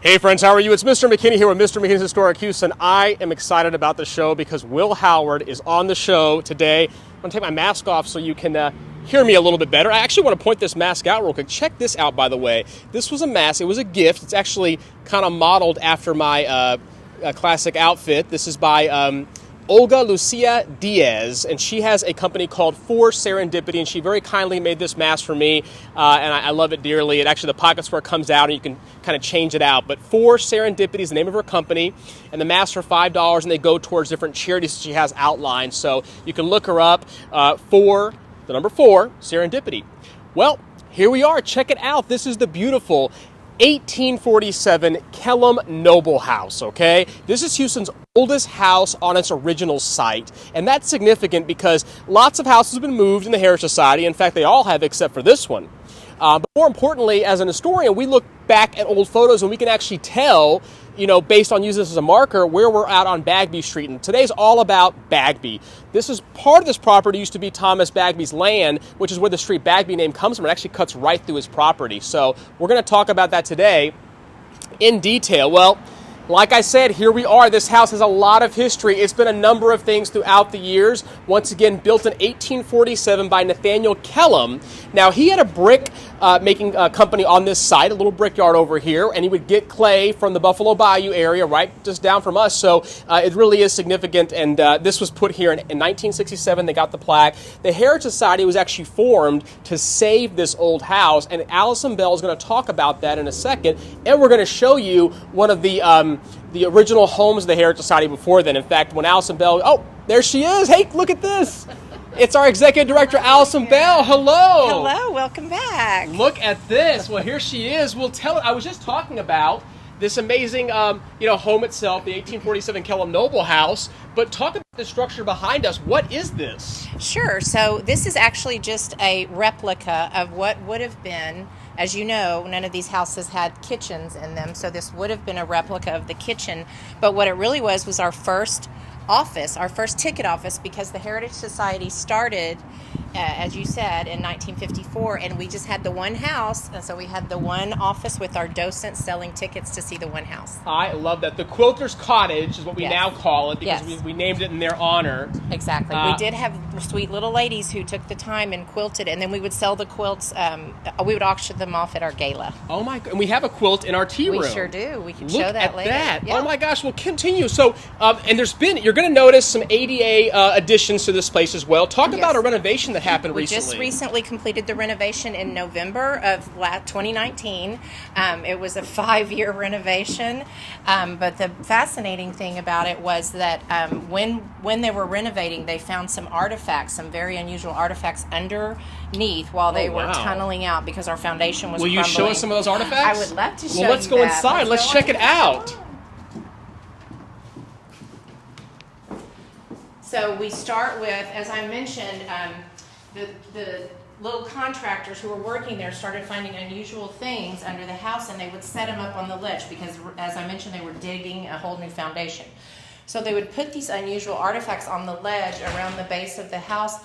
Hey friends, how are you? It's Mister McKinney here with Mister McKinney's Historic Houston. I am excited about the show because Will Howard is on the show today. I'm going to take my mask off so you can hear me a little bit better. I actually want to point this mask out real quick. Check this out, by the way. This was a mask. It was a gift. It's actually kind of modeled after my classic outfit. This is by Olga Lucia Diaz, and she has a company called For Serendipity, and she very kindly made this mask for me, and I love it dearly. It actually, the pockets where it comes out, and you can kind of change it out. But For Serendipity is the name of her company, and the masks are $5, and they go towards different charities that she has outlined. So you can look her up for the number 4, Serendipity. Well, here we are. Check it out. This is the beautiful 1847 Kellum Noble House, okay? This is Houston's oldest house on its original site, and that's significant because lots of houses have been moved in the Heritage Society. In fact, they all have except for this one. But more importantly, as an historian, we look back at old photos and we can actually tell, you know, based on using this as a marker, where we're at on Bagby Street. And today's all about Bagby. This is part of this property used to be Thomas Bagby's land, which is where the street Bagby name comes from. It actually cuts right through his property. So we're going to talk about that today in detail. Well, like I said, here we are. This house has a lot of history. It's been a number of things throughout the years. Once again, built in 1847 by Nathaniel Kellum. Now, he had a brick making company on this site, a little brickyard over here, and he would get clay from the Buffalo Bayou area, right just down from us. So it really is significant, and this was put here in 1967. They got the plaque. The Heritage Society was actually formed to save this old house, and Allison Bell is going to talk about that in a second, and we're going to show you one of the original homes of the Heritage Society before then. In fact, when Allison Bell, oh, there she is. Hey, look at this. It's our executive director, Allison Bell. Hello. Hello, welcome back. Look at this. Well, here she is. We'll tell. I was just talking about this amazing, home itself, the 1847 Kellum Noble House. But talk about the structure behind us. What is this? Sure. So this is actually just a replica of what would have been. As you know, none of these houses had kitchens in them, so this would have been a replica of the kitchen. But what it really was our first office, our first ticket office, because the Heritage Society started, as you said, in 1954, and we just had the one house, and so we had the one office with our docents selling tickets to see the one house. I love that. The Quilter's Cottage is what we Yes. now call it, because Yes. we named it in their honor. Exactly. We did have sweet little ladies who took the time and quilted, and then we would sell the quilts. We would auction them off at our gala. Oh my! And we have a quilt in our tea room. We sure do. We can Look show that at later. that! Yeah. Oh my gosh! We'll continue. So, and you're going to notice some ADA additions to this place as well. Talk about a renovation that happened recently. We just recently completed the renovation in November of 2019. It was a 5-year renovation, but the fascinating thing about it was that when they were renovating, they found some artifacts, some very unusual artifacts underneath while they were tunneling out because our foundation was crumbling. Will you show us some of those artifacts? I would love to show you. Well, let's go inside. Let's check it out. So we start with, as I mentioned, the little contractors who were working there started finding unusual things under the house, and they would set them up on the ledge because, as I mentioned, they were digging a whole new foundation. So they would put these unusual artifacts on the ledge around the base of the house,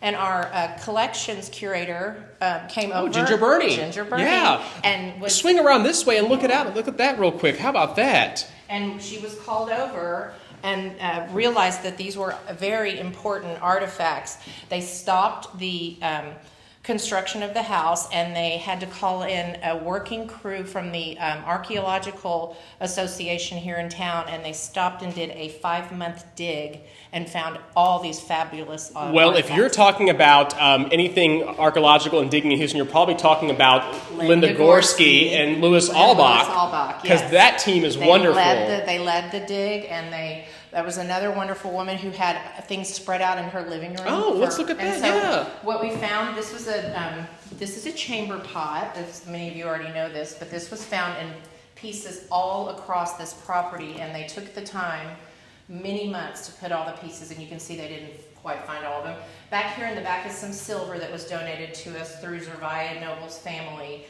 and our collections curator came over. Ginger Bernie. Yeah. And was swing around this way and look at that real quick. How about that? And she was called over and realized that these were very important artifacts. They stopped the construction of the house, and they had to call in a working crew from the Archaeological Association here in town, and they stopped and did a 5-month dig and found all these fabulous Well, artifacts. if you're talking about anything archeological and digging in Houston, you're probably talking about Linda Gorski and Louis Albach, because that team is wonderful. They led the dig, and there was another wonderful woman who had things spread out in her living room. Oh, let's look at that. So what we found, this is a chamber pot. As many of you already know this, but this was found in pieces all across this property, and they took the time, many months, to put all the pieces, and you can see they didn't quite find all of them. Back here in the back is some silver that was donated to us through Zervia Noble's family,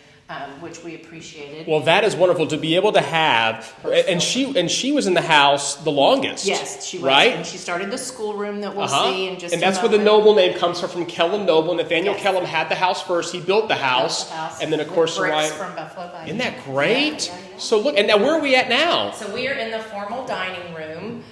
which we appreciated. Well, that is wonderful to be able to have, and she was in the house the longest. Yes, she was. Right? And she started the schoolroom that we'll see in just and that's where the Noble name comes from Kellum Noble. Nathaniel Kellum had the house first. He built the house. And then, of course, bricks from Buffalo Bayou. Isn't that great? Yeah. So look, and now where are we at now? So we are in the formal dining room,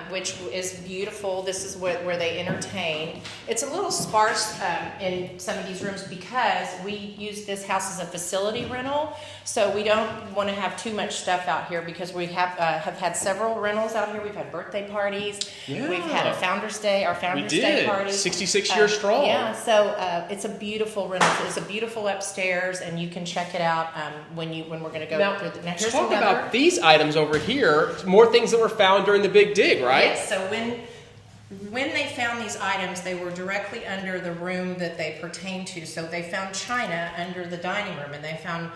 which is beautiful. This is where they entertain. It's a little sparse in some of these rooms because we use this house as a facility rental. So we don't want to have too much stuff out here because we have had several rentals out here. We've had birthday parties. Yeah. We've had a Founder's Day, our Founder's Day party. 66 years strong. Yeah, so it's a beautiful rental. It's a beautiful upstairs, and you can check it out when we're going to go through the next. Talk about these items over here. More things that were found during the big dig, right? Yes. So when they found these items, they were directly under the room that they pertain to. So they found china under the dining room, and they found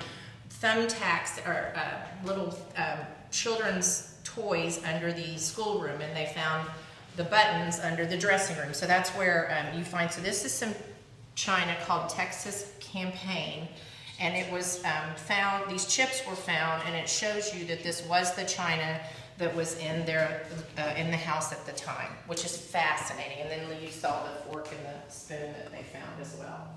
thumbtacks or little children's toys under the schoolroom, and they found the buttons under the dressing room. So that's where you find. So this is some china called Texas Campaign. And it was found, these chips were found, and it shows you that this was the china that was in there in the house at the time, which is fascinating. And then you saw the fork and the spoon that they found as well.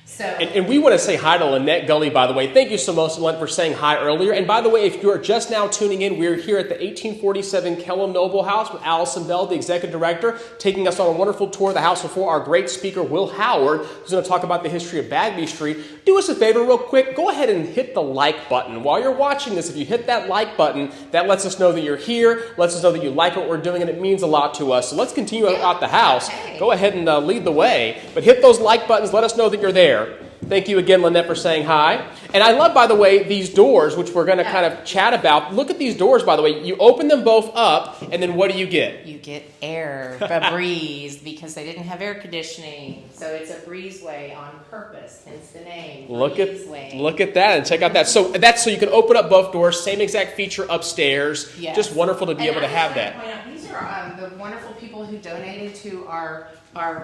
So, and we want to say hi to Lynette Gully, by the way. Thank you so much, Lynette, for saying hi earlier. And by the way, if you're just now tuning in, we're here at the 1847 Kellen Noble House with Allison Bell, the executive director, taking us on a wonderful tour of the house before our great speaker, Will Howard, who's going to talk about the history of Bagby Street. Do us a favor real quick. Go ahead and hit the like button. While you're watching this, if you hit that like button, that lets us know that you're here, lets us know that you like what we're doing, and it means a lot to us. So let's continue out the house. Okay. Go ahead and lead the way. But hit those like buttons. Let us know that you're there. Thank you again, Lynette, for saying hi. And I love, by the way, these doors, which we're going to kind of chat about. Look at these doors, by the way. You open them both up, and then what do you get? you get air, a breeze, because they didn't have air conditioning. So it's a breezeway on purpose, hence the name. Look Breezeway. at that, and check out that. So that's so you can open up both doors. Same exact feature upstairs. Yes. Just wonderful to be able to have that. Point out, these are the wonderful people who donated to our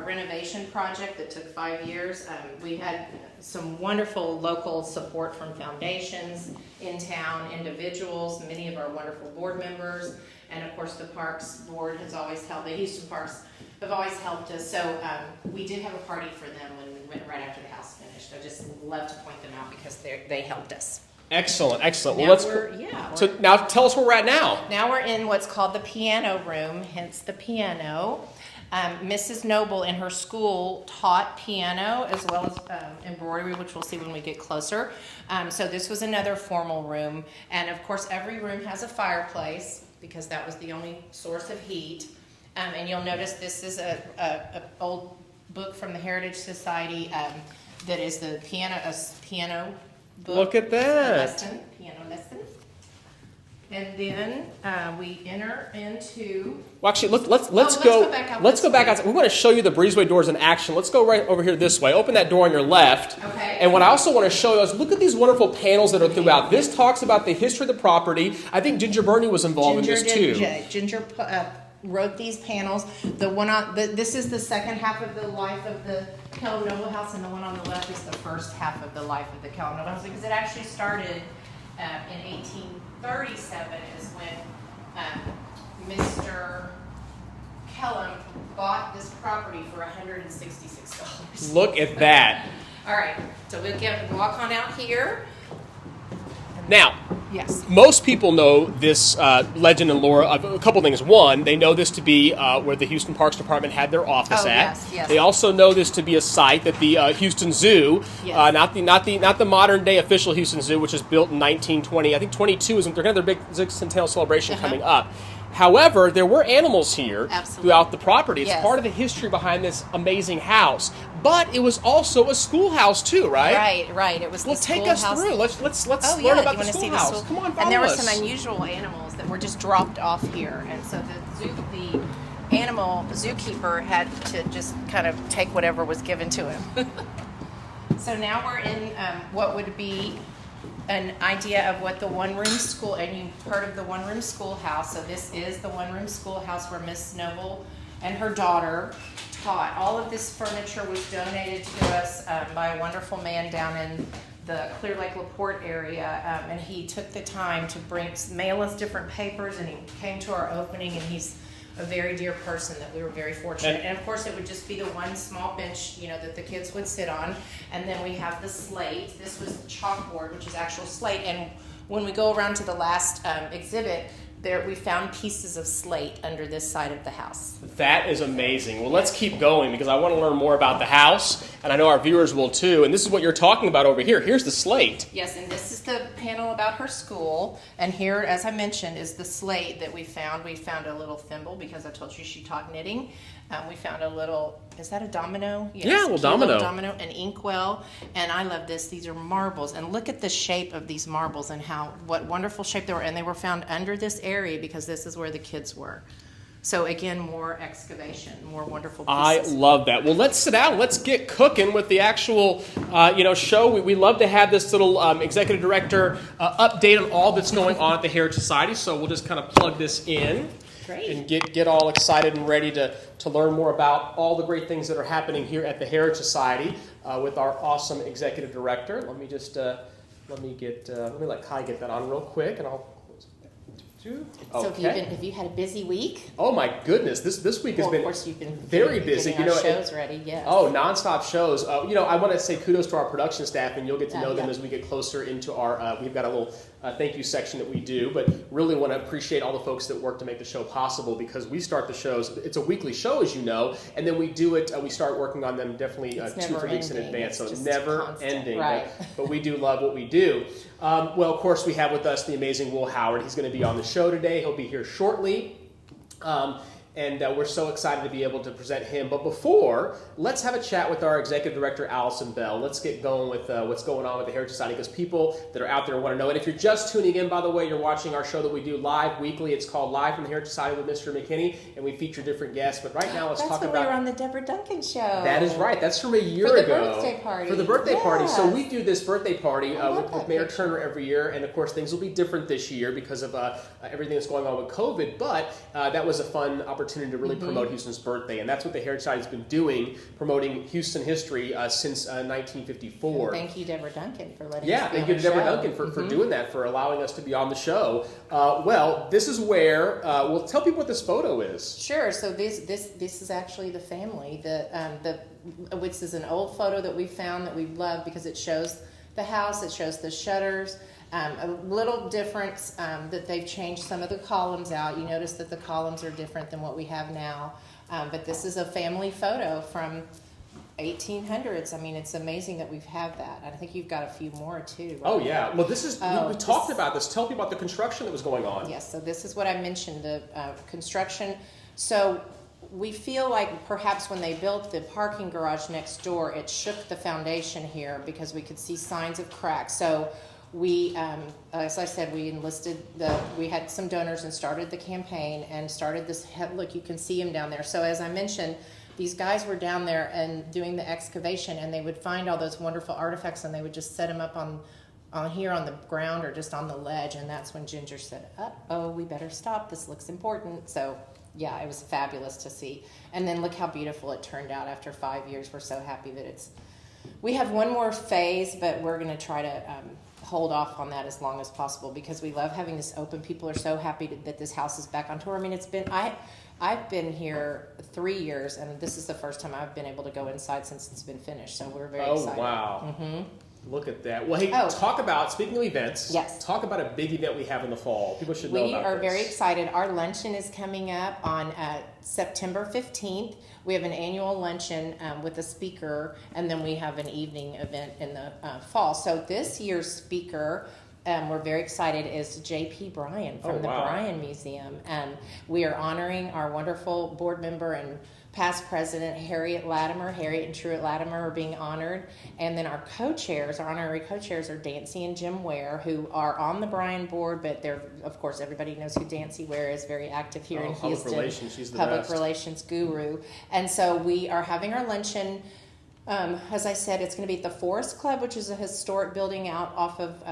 renovation project that took 5 years. We had some wonderful local support from foundations in town, individuals, many of our wonderful board members, and of course the Parks Board has always helped. The Houston Parks have always helped us. So we did have a party for them when we went right after the house finished. I just love to point them out because they helped us. Excellent. Now Well, so now tell us where we're at now. Now we're in what's called the piano room, hence the piano. Mrs. Noble in her school taught piano as well as embroidery, which we'll see when we get closer. So this was another formal room. And of course, every room has a fireplace because that was the only source of heat. And you'll notice this is a old book from the Heritage Society that is the piano book. Look at that. Piano lesson. And then we enter into. Well, actually, let's go back outside. We want to show you the breezeway doors in action. Let's go right over here this way. Open that door on your left. Okay. And what I also want to show you is look at these wonderful panels that are throughout. This talks about the history of the property. I think Ginger Burney was involved in this too. Ginger wrote these panels. This is the second half of the life of the Kellen Noble House, and the one on the left is the first half of the life of the Kellen Noble House because it actually started in 1837 is when Mr. Kellen bought this property for $166. Look at that. All right, so we'll walk on out here. Now, yes, most people know this legend and lore of a couple things. One, they know this to be where the Houston Parks Department had their office at. Yes. They also know this to be a site that the Houston Zoo, Yes. not the modern day official Houston Zoo, which is built in 1920. I think 22 is when they're going to have their big centennial celebration coming up. However, there were animals here throughout the property. It's part of the history behind this amazing house. But it was also a schoolhouse too, right? Right. It was. Well, take us through. Let's learn about the schoolhouse. Come on, follow us. And there were some unusual animals that were just dropped off here, and so the animal zookeeper had to just kind of take whatever was given to him. So now we're in what would be an idea of what the one-room school, and you've heard of the one-room schoolhouse. So this is the one-room schoolhouse where Miss Noble and her daughter taught. All of this furniture was donated to us by a wonderful man down in the Clear Lake LaPorte area, and he took the time to mail us different papers, and he came to our opening, and he's a very dear person that we were very fortunate. And of course, it would just be the one small bench, that the kids would sit on. And then we have the slate. This was chalkboard, which is actual slate. And when we go around to the last exhibit, there we found pieces of slate under this side of the house. That is amazing. Well, let's keep going because I want to learn more about the house, and I know our viewers will too. And this is what you're talking about over here. Here's the slate. Yes, and this is the panel about her school. And here, as I mentioned, is the slate that we found. We found a little thimble because I told you she taught knitting. We found a little, is that a domino? Yes, yeah, a little domino. An inkwell. And I love this. These are marbles. And look at the shape of these marbles and what wonderful shape they were. And they were found under this area because this is where the kids were. So again, more excavation, more wonderful pieces. I love that. Well, let's sit down. Let's get cooking with the actual, show. We love to have this little executive director update on all that's going on at the Heritage Society. So we'll just kind of plug this in. Great. And get all excited and ready to learn more about all the great things that are happening here at the Heritage Society with our awesome executive director. Let me just let let Kai get that on real quick, and I'll. So have you had a busy week? Oh my goodness, this week has been, of course you've been very busy. Getting our shows ready, yes. Oh, nonstop shows. I want to say kudos to our production staff, and you'll get to know them as we get closer into our. We've got a little thank you section that we do, but really want to appreciate all the folks that work to make the show possible because we start the shows. It's a weekly show, as you know, and then we do it. We start working on them definitely 2-3 weeks in advance, so it's never constant, ending. Right. But we do love what we do. Well, of course, we have with us the amazing Will Howard. He's going to be on the show today. He'll be here shortly. And we're so excited to be able to present him. But before, let's have a chat with our Executive Director, Allison Bell. Let's get going with what's going on with the Heritage Society because people that are out there want to know. And if you're just tuning in, by the way, you're watching our show that we do live weekly. It's called Live from the Heritage Society with Mister McKinney, and we feature different guests. But right now, let's talk about... That's when we were on the Deborah Duncan show. That is right. That's from a year ago. For the birthday party. For the birthday party. So we do this birthday party with Mayor picture. Turner every year. And, of course, things will be different this year because of everything that's going on with COVID. But that was a fun opportunity to really promote Houston's birthday, and that's what the Heritage Society has been doing, promoting Houston history since 1954. And thank you, Deborah Duncan, for letting us be thank you to Deborah Duncan for doing that, for allowing us to be on the show. Well, this is where we'll tell people what this photo is. Sure. So this is actually the family. Which is an old photo that we found that we love because it shows the house, it shows the shutters. A little difference that they've changed some of the columns out. You notice that the columns are different than what we have now. But this is a family photo from 1800s. I mean, it's amazing that we've had that. I think you've got a few more too. Right? Oh yeah. Well, this is we talked about this. Tell people about the construction that was going on. Yes. So this is what I mentioned, the construction. So we feel like perhaps when they built the parking garage next door, it shook the foundation here because we could see signs of cracks. So we, as I said, we had some donors and started the campaign and started this, look, you can see them down there. So as I mentioned, these guys were down there and doing the excavation and they would find all those wonderful artifacts and they would just set them up on here on the ground or just on the ledge. And that's when Ginger said, we better stop. This looks important. So yeah, it was fabulous to see. And then look how beautiful it turned out after 5 years. We're so happy that we have one more phase, but we're going to try to hold off on that as long as possible because we love having this open. People are so happy that this house is back on tour. I mean, I've been here 3 years, and this is the first time I've been able to go inside since it's been finished. So we're very excited. Oh wow! Look at that. Well, hey, talk about, speaking of events, yes. Talk about a big event we have in the fall. People should know about this. We are very excited. Our luncheon is coming up on September 15th. We have an annual luncheon with a speaker, and then we have an evening event in the fall. So this year's speaker, we're very excited, is J.P. Bryan from the Bryan Museum. We are honoring our wonderful board member and past president, Harriet and Truett Latimer are being honored. And then our co-chairs, our honorary co-chairs are Dancy and Jim Ware, who are on the Bryan board, but they're, of course, everybody knows who Dancy Ware is, very active here in Houston. Public relations, she's the Public best. Relations guru. And so we are having our luncheon. As I said, it's going to be at the Forest Club, which is a historic building out off of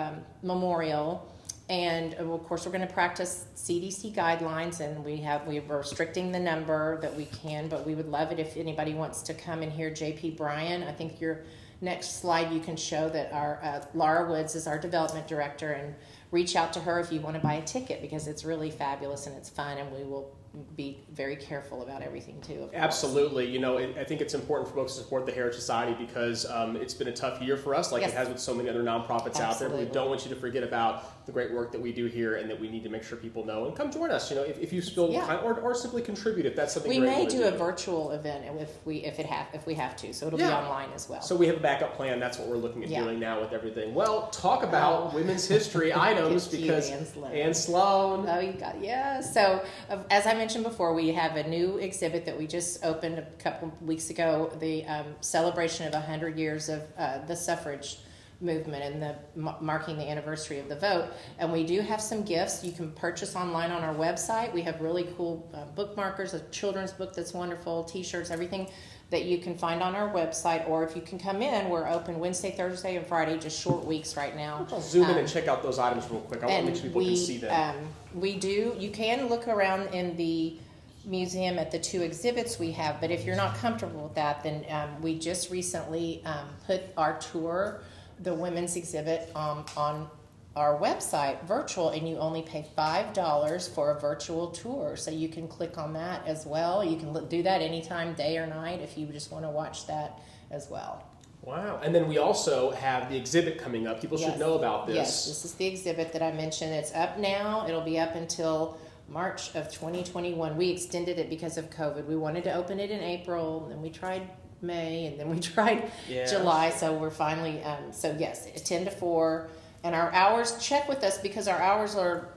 Memorial. And of course, we're going to practice CDC guidelines, and we're restricting the number that we can. But we would love it if anybody wants to come and hear J.P. Bryan. I think your next slide you can show that our Laura Woods is our development director, and reach out to her if you want to buy a ticket because it's really fabulous and it's fun, and we will be very careful about everything too. Absolutely. You know, I think it's important for folks to support the Heritage Society because it's been a tough year for us, like it has with so many other nonprofits out there. But we don't want you to forget about the great work that we do here, and that we need to make sure people know. And come join us. You know, if you feel or simply contribute if that's something. We may do a virtual event if we have to, so it'll be online as well. So we have a backup plan. That's what we're looking at doing now with everything. Well, talk about women's history items because Ann Sloan. Oh, you got So as I mentioned before, we have a new exhibit that we just opened a couple weeks ago, the celebration of 100 years of the suffrage movement and the marking the anniversary of the vote. And we do have some gifts you can purchase online on our website. We have really cool bookmarkers, a children's book that's wonderful, t-shirts, everything that you can find on our website. Or if you can come in, we're open Wednesday, Thursday, and Friday, just short weeks right now. I'll zoom in and check out those items real quick. I want to make sure people can see them. You can look around in the museum at the 2 exhibits we have, but if you're not comfortable with that, then we just recently put our tour, the women's exhibit, on our website, virtual, and you only pay $5 for a virtual tour. So you can click on that as well. You can do that anytime, day or night, if you just want to watch that as well. Wow. And then we also have the exhibit coming up. People should know about this. Yes, this is the exhibit that I mentioned. It's up now. It'll be up until March of 2021. We extended it because of COVID. We wanted to open it in April, and then we tried May, and then we tried July. So we're finally, 10 to 4. And our hours, check with us because our hours are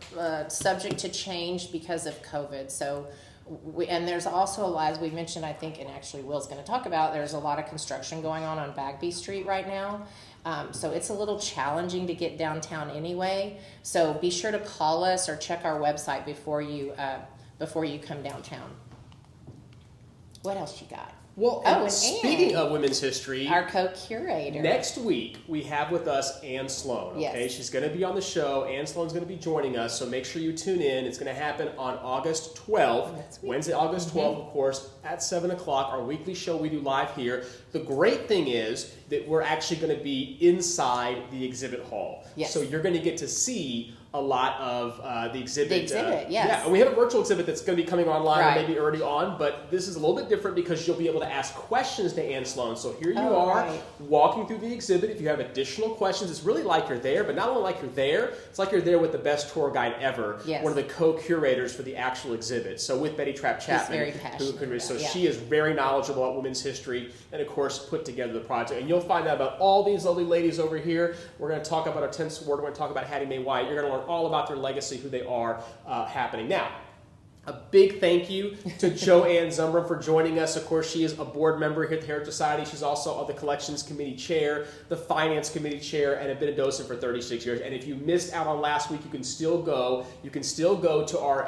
subject to change because of COVID. So, and there's also, as we mentioned, I think, and actually Will's going to talk about, there's a lot of construction going on Bagby Street right now. So it's a little challenging to get downtown anyway. So be sure to call us or check our website before you come downtown. What else you got? Well, and speaking of women's history, our co-curator. Next week, we have with us Ann Sloan. Okay, she's going to be on the show. Ann Sloan's going to be joining us, so make sure you tune in. It's going to happen on August 12th, Wednesday, August 12th, of course, at 7 o'clock, our weekly show we do live here. The great thing is that we're actually going to be inside the exhibit hall. So you're going to get to see a lot of the exhibit. The exhibit, yes. Yeah, and we have a virtual exhibit that's going to be coming online or maybe already on, but this is a little bit different because you'll be able to ask questions to Ann Sloan. So here you are walking through the exhibit. If you have additional questions, it's really like you're there, but not only like you're there, it's like you're there with the best tour guide ever, one of the co-curators for the actual exhibit. So with Betty Trapp Chapman. She's very passionate. She is very knowledgeable about women's history and, of course, put together the project. And you'll find out about all these lovely ladies over here. We're going to talk about our 10th award. We're going to talk about Hattie Mae White. You're going to learn all about their legacy, who they are, happening. Now, a big thank you to Joanne Zumbrum for joining us. Of course, she is a board member here at the Heritage Society. She's also on the Collections Committee Chair, the Finance Committee Chair, and have been a docent for 36 years. And if you missed out on last week, you can still go. You can still go to our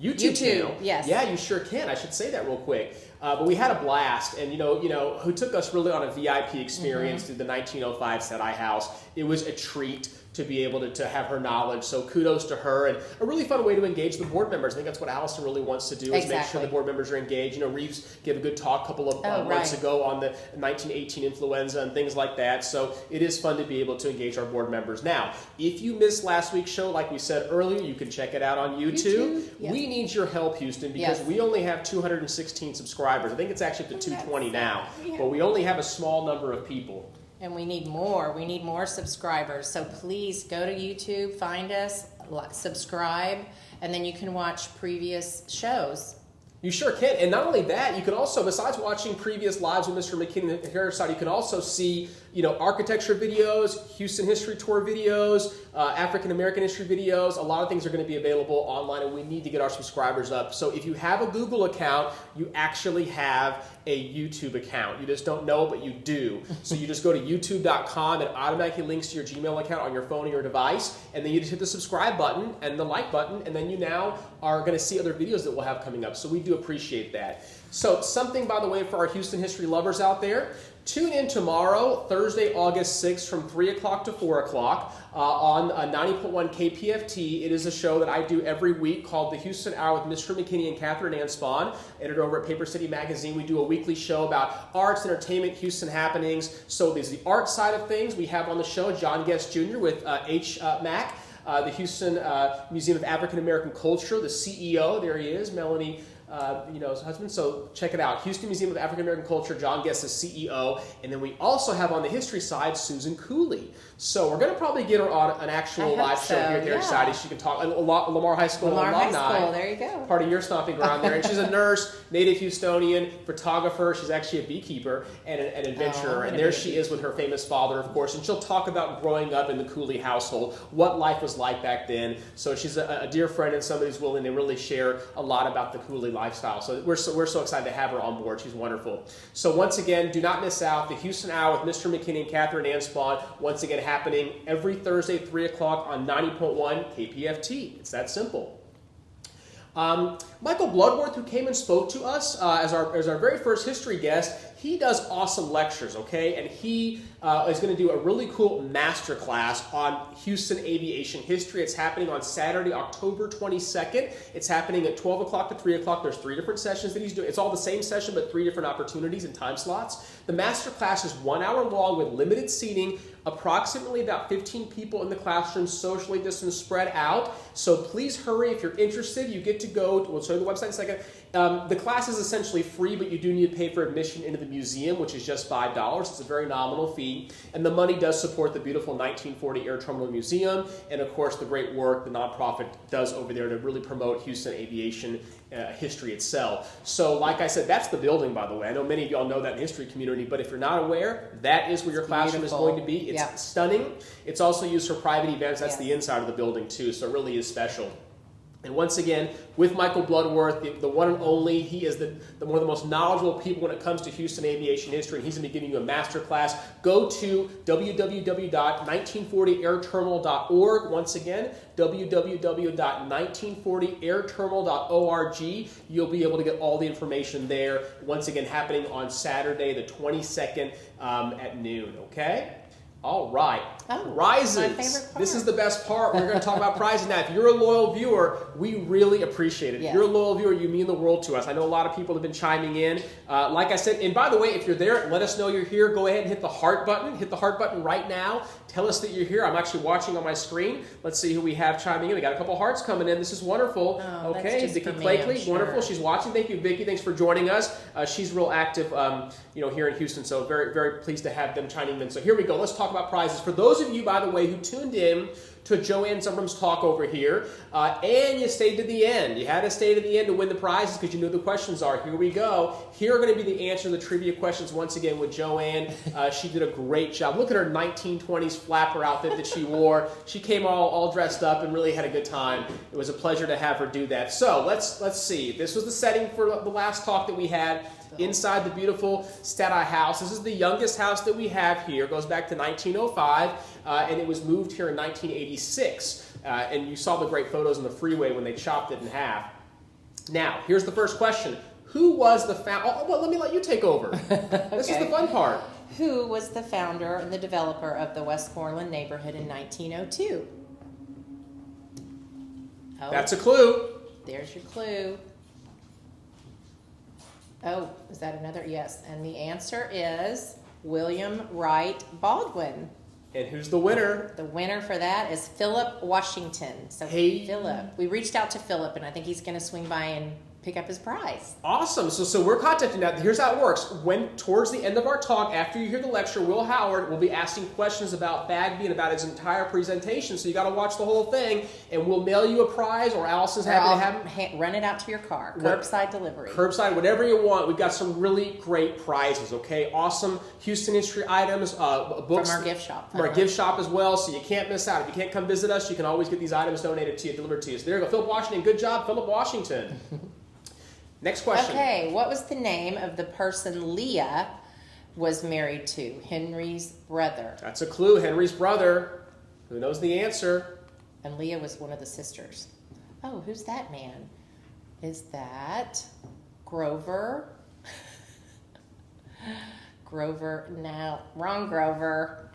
YouTube channel. Yes. Yeah, you sure can. I should say that real quick. But we had a blast, and you know, who took us really on a VIP experience through the 1905 Sedai House. It was a treat to be able to have her knowledge. So kudos to her, and a really fun way to engage the board members. I think that's what Allison really wants to do, is make sure the board members are engaged. You know, Reeves gave a good talk a couple of months ago on the 1918 influenza and things like that. So it is fun to be able to engage our board members. Now, if you missed last week's show, like we said earlier, you can check it out on YouTube. We need your help, Houston, because we only have 216 subscribers. I think it's actually up to 220 now, but we only have a small number of people. And we need more. We need more subscribers. So please go to YouTube, find us, subscribe, and then you can watch previous shows. You sure can. And not only that, you can also, besides watching previous lives with Mr. McKinney at the Heritage Society, you can also see, architecture videos, Houston history tour videos, African American history videos. A lot of things are going to be available online, and we need to get our subscribers up. So if you have a Google account, you actually have a YouTube account. You just don't know, but you do. So you just go to youtube.com. It automatically links to your Gmail account on your phone or your device, and then you just hit the subscribe button and the like button, and then you now are going to see other videos that we'll have coming up. So we do appreciate that. So something, by the way, for our Houston history lovers out there, tune in tomorrow, Thursday, August 6th, from 3 o'clock to 4 o'clock on 90.1 KPFT. It is a show that I do every week called the Houston Hour with Mr. McKinney and Catherine Anspon, editor over at Paper City Magazine. We do a weekly show about arts, entertainment, Houston happenings. So there's the art side of things. We have on the show John Guest Jr. with H. Mac. the Houston Museum of African American Culture, the CEO, there he is, Melanie, his husband. So check it out. Houston Museum of African American Culture, John Guest is CEO. And then we also have on the history side, Susan Cooley. So we're going to probably get her on an actual live show here at the Area Society. She can talk, Lamar High School alumni. High School, there you go. Part of your stomping ground there. And she's a nurse, native Houstonian, photographer. She's actually a beekeeper and an adventurer. And there she is with her famous father, of course. And she'll talk about growing up in the Cooley household, what life was like back then. So she's a dear friend and somebody who's willing to really share a lot about the Cooley lifestyle. So we're so excited to have her on board. She's wonderful. So once again, do not miss out. The Houston Hour with Mr. McKinney and Catherine Anspawn, once again happening every Thursday, 3 o'clock on 90.1 KPFT. It's that simple. Michael Bloodworth, who came and spoke to us as our very first history guest, he does awesome lectures, okay? And he is going to do a really cool master class on Houston aviation history. It's happening on Saturday, October 22nd. It's happening at 12 o'clock to 3 o'clock. There's 3 different sessions that he's doing. It's all the same session, but 3 different opportunities and time slots. The master class is 1 hour long with limited seating, approximately about 15 people in the classroom, socially distanced, spread out. So please hurry if you're interested. You get to go, we'll show you the website in a second. The class is essentially free, but you do need to pay for admission into the museum, which is just $5. It's a very nominal fee. And the money does support the beautiful 1940 Air Terminal Museum and, of course, the great work the nonprofit does over there to really promote Houston aviation history itself. So, like I said, that's the building, by the way. I know many of y'all know that in the history community, but if you're not aware, that is where your classroom is going to be. It's stunning. It's also used for private events. That's the inside of the building, too, so it really is special. And once again, with Michael Bloodworth, the one and only, he is one of the most knowledgeable people when it comes to Houston aviation history, and he's going to be giving you a master class. Go to www.1940airterminal.org. Once again, www.1940airterminal.org. You'll be able to get all the information there. Once again, happening on Saturday, the 22nd at noon, okay? All right. Prizes. My favorite part. This is the best part. We're going to talk about prizes now. If you're a loyal viewer, we really appreciate it. If you're a loyal viewer, you mean the world to us. I know a lot of people have been chiming in. Like I said, and by the way, if you're there, let us know you're here. Go ahead and hit the heart button. Hit the heart button right now. Tell us that you're here. I'm actually watching on my screen. Let's see who we have chiming in. We got a couple hearts coming in. This is wonderful. Okay, Vicki Blakely, wonderful. She's watching. Thank you, Vicki. Thanks for joining us. She's real active, here in Houston. So very, very pleased to have them chiming in. So here we go. Let's talk about prizes. For those of you, by the way, who tuned in to Joanne Zumbrum's talk over here, and you stayed to the end. You had to stay to the end to win the prizes because you knew the questions are. Here we go. Here are going to be the answer to the trivia questions once again with Joanne. She did a great job. Look at her 1920s flapper outfit that she wore. She came all dressed up and really had a good time. It was a pleasure to have her do that. So let's see. This was the setting for the last talk that we had. Inside the beautiful Stati house. This is the youngest house that we have here. It goes back to 1905, and it was moved here in 1986. And you saw the great photos on the freeway when they chopped it in half. Now, here's the first question. Who was the founder? Oh, well, let me let you take over. This is the fun part. Who was the founder and the developer of the Westmoreland neighborhood in 1902? Oh, that's a clue. There's your clue. Oh, is that another? Yes. And the answer is William Wright Baldwin. And who's the winner? The winner for that is Philip Washington. So Philip. We reached out to Philip, and I think he's going to swing by and pick up his prize. Awesome. So we're contacting now. Here's how it works. When towards the end of our talk, after you hear the lecture, Will Howard will be asking questions about Bagby and about his entire presentation. So you got to watch the whole thing, and we'll mail you a prize, or Allison's happy to have run it out to your car. Curbside delivery. Curbside, whatever you want. We've got some really great prizes. Okay, awesome Houston history items, books from our gift shop. From our gift shop as well. So you can't miss out. If you can't come visit us, you can always get these items donated to you, delivered to you. So there you go, Philip Washington. Good job, Philip Washington. Next question. Okay, what was the name of the person Leah was married to? Henry's brother. That's a clue. Henry's brother. Who knows the answer? And Leah was one of the sisters. Oh, who's that man? Is that Grover? Grover, no, wrong Grover.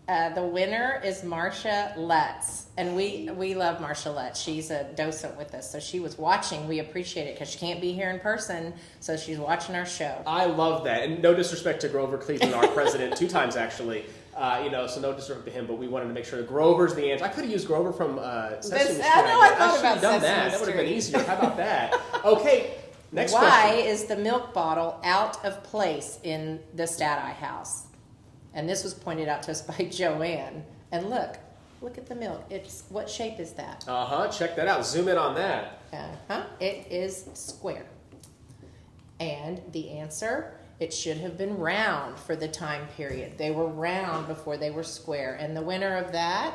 The winner is Marcia Lutz, and we love Marcia Lutz. She's a docent with us, so she was watching. We appreciate it because she can't be here in person, so she's watching our show. I love that, and no disrespect to Grover Cleveland, our president, 2 times actually. So no disrespect to him, but we wanted to make sure Grover's the answer. I could have used Grover from Sesame Street. I thought should about have done Sesame that. That would have been Street. easier. How about that? Okay, next Why question. is the milk bottle out of place in the Stati house? And this was pointed out to us by Joanne. And look at the milk. What shape is that? Check that out. Zoom in on that. It is square. And the answer, it should have been round for the time period. They were round before they were square. And the winner of that,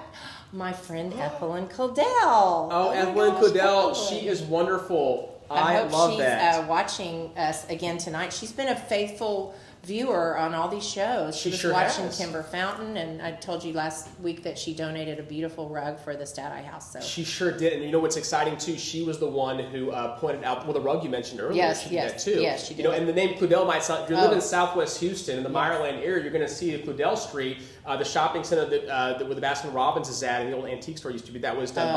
my friend Ethelyn Cladell. Oh, Ethelyn Cladell, she is wonderful. I love that. She's watching us again tonight. She's been a faithful viewer on all these shows. She was sure watching has. Kimber Fountain, and I told you last week that she donated a beautiful rug for the Stati house. So she sure did. And you know what's exciting too? She was the one who pointed out, the rug you mentioned earlier. She did that too. Yes, she did. And the name Cladell might sound, if you're living in Southwest Houston in the Meyerland area, you're going to see Cladell Street, the shopping center where the Baskin Robbins is at, and the old antique store used to be. That was done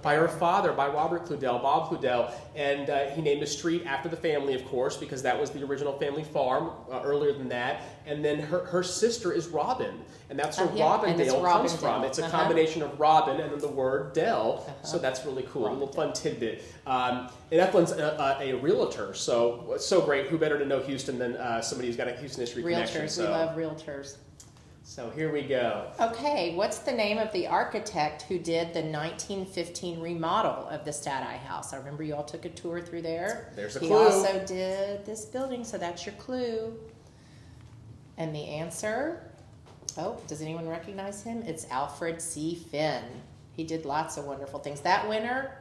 by her father, by Robert Cladell, Bob Cladell, and he named a street after the family, of course, because that was the original family farm earlier than that. And then her sister is Robin, and that's where Robindale comes from. It's a combination of Robin and then the word Dell, so that's really cool. A little fun tidbit. And Ethelyn's a realtor, so great. Who better to know Houston than somebody who's got a Houston history connection? Realtors, we love realtors. So here we go. Okay, what's the name of the architect who did the 1915 remodel of the Stati house? I remember you all took a tour through there. There's a clue. He also did this building, so that's your clue. And the answer, does anyone recognize him? It's Alfred C. Finn. He did lots of wonderful things. That winner,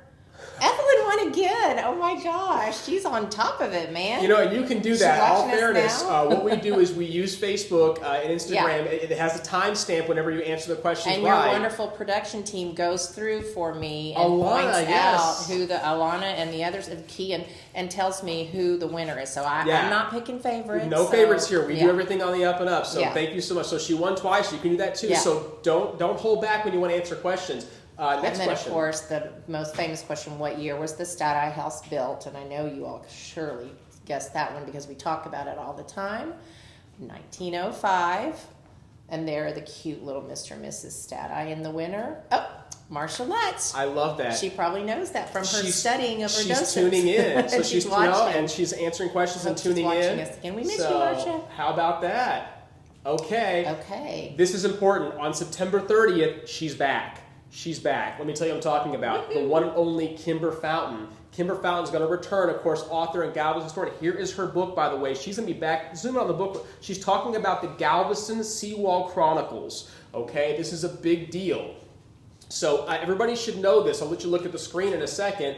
Ethelyn won again. Oh my gosh, she's on top of it, man. You can do that. All fairness, what we do is we use Facebook and Instagram. Yeah. It has a timestamp whenever you answer the question and right. Your wonderful production team goes through for me and points out who the Alana and the others of key and tells me who the winner is. So I'm not picking favorites. No favorites here. We do everything on the up and up. So thank you so much. So she won twice. You can do that too. Yeah. So don't hold back when you want to answer questions. Next and then, question. Of course, the most famous question, what year was the Stati house built? And I know you all surely guessed that one because we talk about it all the time. 1905. And there are the cute little Mr. and Mrs. Stati. And the winner, Marsha Lutz. I love that. She probably knows that from her studying of her docents. She's tuning in. So she's watching. And she's answering questions and tuning she's in. Watching us again. We miss you, Marsha. How about that? Okay. This is important. On September 30th, she's back. She's back. Let me tell you what I'm talking about. The one and only Kimber Fountain. Kimber Fountain's going to return, of course, author and Galveston historian. Here is her book, by the way. She's going to be back. Zoom in on the book. She's talking about the Galveston Seawall Chronicles. Okay, this is a big deal. So everybody should know this. I'll let you look at the screen in a second.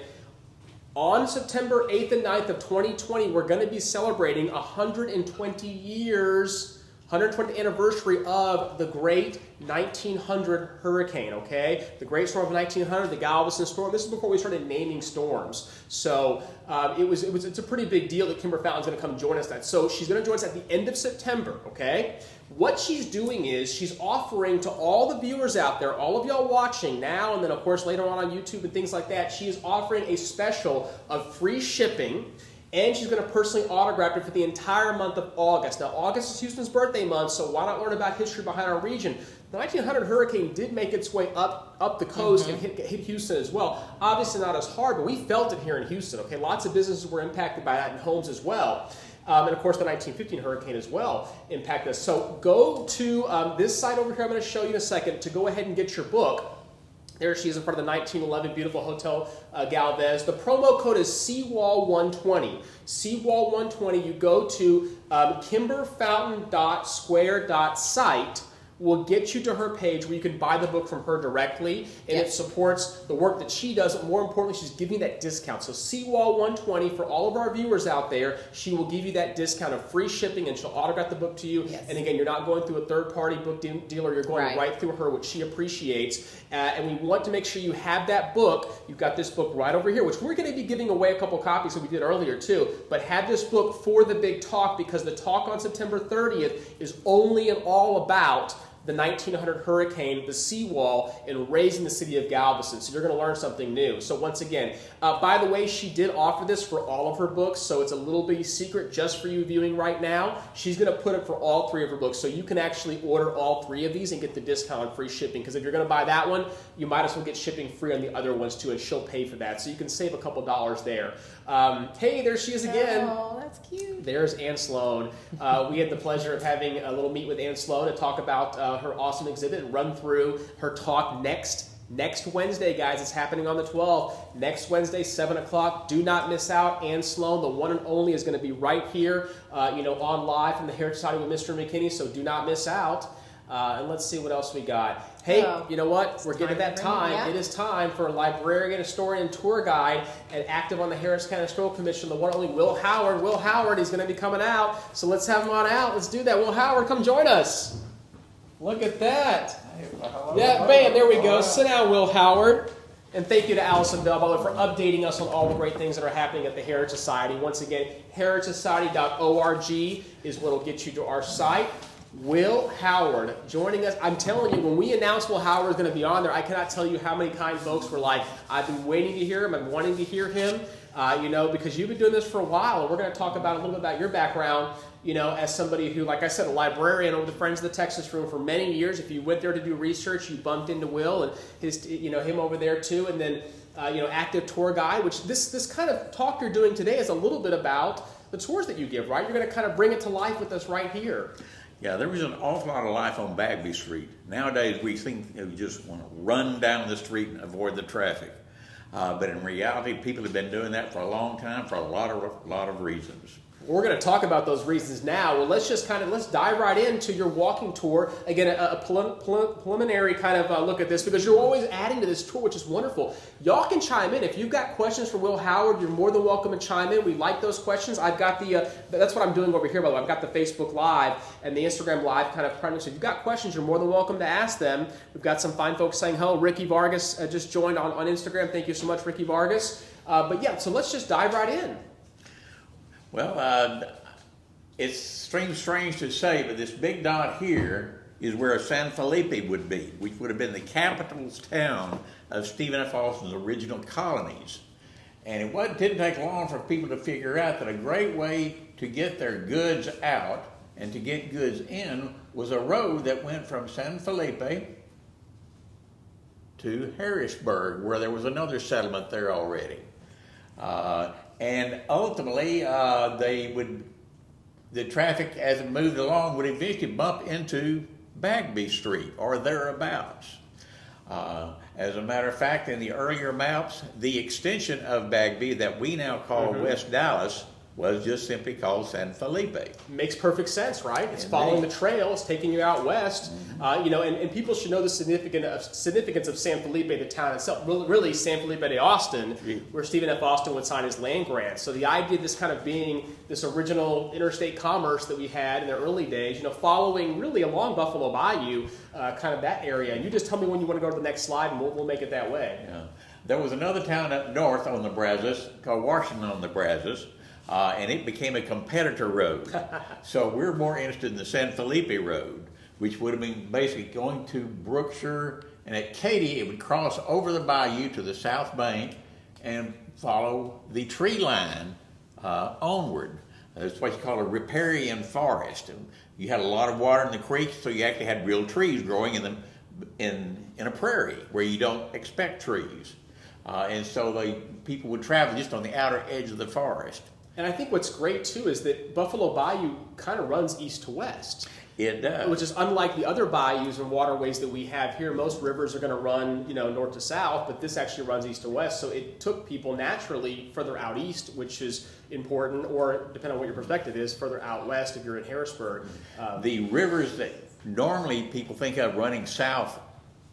On September 8th and 9th of 2020, we're going to be celebrating 120 years 120th anniversary of the great 1900 hurricane, okay? The great storm of 1900, the Galveston storm. This is before we started naming storms. So it's a pretty big deal that Kimber Fountain's going to come join us. So she's going to join us at the end of September, okay? What she's doing is she's offering to all the viewers out there, all of y'all watching now, and then of course later on YouTube and things like that, she is offering a special of free shipping. And she's going to personally autograph it for the entire month of August. Now, August is Houston's birthday month, so why not learn about history behind our region? The 1900 hurricane did make its way up the coast and hit Houston as well. Obviously not as hard, but we felt it here in Houston. Okay, lots of businesses were impacted by that and homes as well. And of course, the 1915 hurricane as well impacted us. So go to this site over here I'm going to show you in a second to go ahead and get your book. There she is in front of the 1911 beautiful Hotel Galvez. The promo code is Seawall120. Seawall120. You go to kimberfountain.square.site. Will get you to her page where you can buy the book from her directly, and it supports the work that she does. But more importantly, she's giving you that discount. So Seawall120 for all of our viewers out there, she will give you that discount of free shipping, and she'll autograph the book to you. Yes. And again, you're not going through a third-party book dealer. You're going right through her, which she appreciates. And we want to make sure you have that book. You've got this book right over here, which we're going to be giving away a couple copies that we did earlier too. But have this book for the big talk, because the talk on September 30th is only and all about the 1900 hurricane, the seawall, and raising the city of Galveston. So you're going to learn something new. So once again, by the way, she did offer this for all of her books, so it's a little bitty secret just for you viewing right now. She's going to put it for all 3 of her books, so you can actually order all 3 of these and get the discount on free shipping, because if you're going to buy that one, you might as well get shipping free on the other ones too, and she'll pay for that. So you can save a couple dollars there. Hey, there she is again. Oh, that's cute. There's Ann Sloan. We had the pleasure of having a little meet with Ann Sloan to talk about her awesome exhibit and run through her talk next Wednesday, guys. It's happening on the 12th. Next Wednesday, 7 o'clock. Do not miss out. Ann Sloan, the one and only, is going to be right here, on live from the Heritage Society with Mr. McKinney, so do not miss out. And let's see what else we got. Hey, you know what? We're getting that time. Yeah. It is time for a librarian, historian, tour guide, and active on the Harris County Historical Commission, the one and only Will Howard. Will Howard, he's going to be coming out, so let's have him on out. Let's do that. Will Howard, come join us. Look at that. Yeah, bam, there we go. Sit down, Will Howard. And thank you to Allison Bell, by the way, for updating us on all the great things that are happening at the Heritage Society. Once again, heritagesociety.org is what will get you to our site. Will Howard joining us. I'm telling you, when we announced Will Howard is going to be on there, I cannot tell you how many kind folks were like, I've been waiting to hear him, I'm wanting to hear him, because you've been doing this for a while, and we're going to talk about a little bit about your background, as somebody who, like I said, a librarian over the Friends of the Texas Room for many years. If you went there to do research, you bumped into Will and his, him over there too, and then, active tour guide, which this kind of talk you're doing today is a little bit about the tours that you give, right? You're going to kind of bring it to life with us right here. Yeah, there was an awful lot of life on Bagby Street. Nowadays, we think we just want to run down the street and avoid the traffic. But in reality, people have been doing that for a long time for a lot of reasons. We're going to talk about those reasons now. Well, let's dive right into your walking tour. Again, a preliminary kind of look at this, because you're always adding to this tour, which is wonderful. Y'all can chime in. If you've got questions for Will Howard, you're more than welcome to chime in. We like those questions. I've got that's what I'm doing over here, by the way. I've got the Facebook Live and the Instagram Live kind of priming. So if you've got questions, you're more than welcome to ask them. We've got some fine folks saying hello. Ricky Vargas just joined on Instagram. Thank you so much, Ricky Vargas. So let's just dive right in. Well, it seems strange to say, but this big dot here is where San Felipe would be, which would have been the capital's town of Stephen F. Austin's original colonies. And it didn't take long for people to figure out that a great way to get their goods out and to get goods in was a road that went from San Felipe to Harrisburg, where there was another settlement there already. And ultimately, the traffic as it moved along would eventually bump into Bagby Street or thereabouts. As a matter of fact, in the earlier maps, the extension of Bagby that we now call West Dallas was just simply called San Felipe. Makes perfect sense, right? It's following the trail, it's taking you out west. And people should know the significance of San Felipe, the town itself. Really, San Felipe de Austin, where Stephen F. Austin would sign his land grant. So the idea of this kind of being this original interstate commerce that we had in the early days, following really along Buffalo Bayou, kind of that area. And you just tell me when you want to go to the next slide, and we'll make it that way. Yeah. There was another town up north on the Brazos called Washington on the Brazos. And it became a competitor road. So we're more interested in the San Felipe Road, which would have been basically going to Brookshire, and at Katy it would cross over the bayou to the south bank and follow the tree line onward. That's what you call a riparian forest. And you had a lot of water in the creeks, so you actually had real trees growing in a prairie where you don't expect trees. And so people would travel just on the outer edge of the forest. And I think what's great, too, is that Buffalo Bayou kind of runs east to west. It does. Which is unlike the other bayous and waterways that we have here. Most rivers are going to run, north to south, but this actually runs east to west. So it took people naturally further out east, which is important, or depending on what your perspective is, further out west if you're in Harrisburg. The rivers that normally people think of running south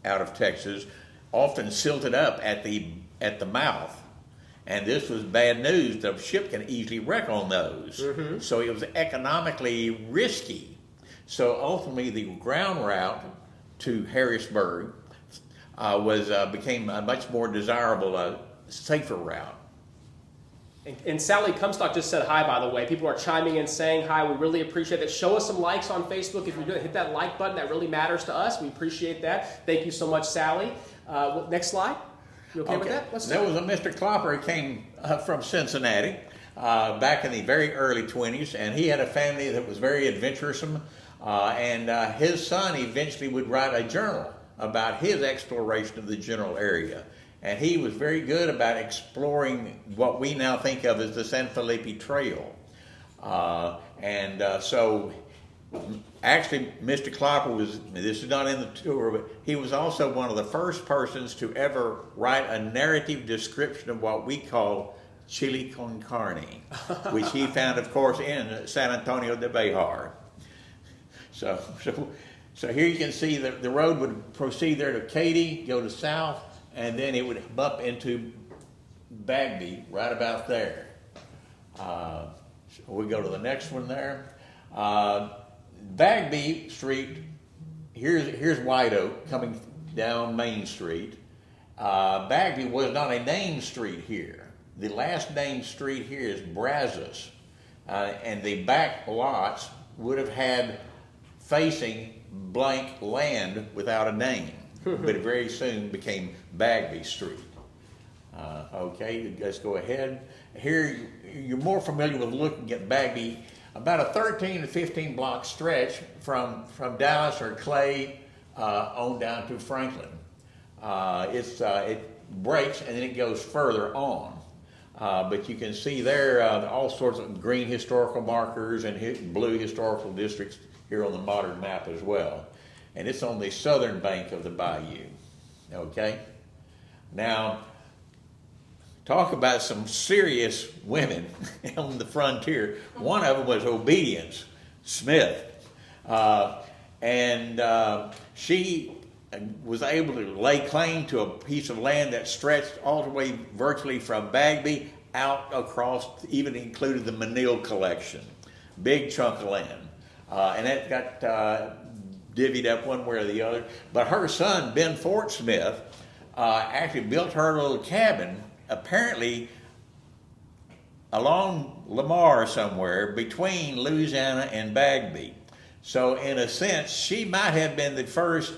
out of Texas often silted up at the mouth. And this was bad news. The ship can easily wreck on those. So it was economically risky. So ultimately, the ground route to Harrisburg became a much more desirable, safer route. And Sally Comstock just said hi, by the way. People are chiming in saying hi. We really appreciate it. Show us some likes on Facebook. If you're doing it, hit that like button. That really matters to us. We appreciate that. Thank you so much, Sally. Next slide. You okay with that? There was a Mr. Klopper who came from Cincinnati back in the very early 20s, and he had a family that was very adventuresome, and his son eventually would write a journal about his exploration of the general area. And he was very good about exploring what we now think of as the San Felipe Trail. So actually, Mr. Klopper was, this is not in the tour, but he was also one of the first persons to ever write a narrative description of what we call chili con carne, which he found, of course, in San Antonio de Bejar. So here you can see that the road would proceed there to Katy, go to south, and then it would bump into Bagby right about there. So we go to the next one there. Bagby Street, here's White Oak coming down Main Street. Bagby was not a named street here. The last named street here is Brazos, and the back lots would have had facing blank land without a name. But it very soon became Bagby Street. Okay, let's go ahead. Here, you're more familiar with looking at Bagby, about a 13 to 15 block stretch from Dallas or Clay on down to Franklin. It breaks and then it goes further on. But you can see there all sorts of green historical markers and blue historical districts here on the modern map as well. And it's on the southern bank of the bayou, okay? Now, talk about some serious women on the frontier. One of them was Obedience Smith. She was able to lay claim to a piece of land that stretched all the way virtually from Bagby out across, even included the Menil collection. Big chunk of land. And that got divvied up one way or the other. But her son, Ben Fort Smith, actually built her a little cabin, apparently along Lamar somewhere, between Louisiana and Bagby. So in a sense, she might have been the first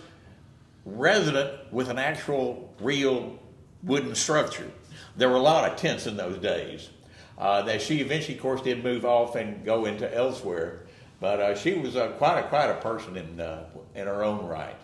resident with an actual real wooden structure. There were a lot of tents in those days. That she eventually, of course, did move off and go into elsewhere. But she was quite a person in her own right.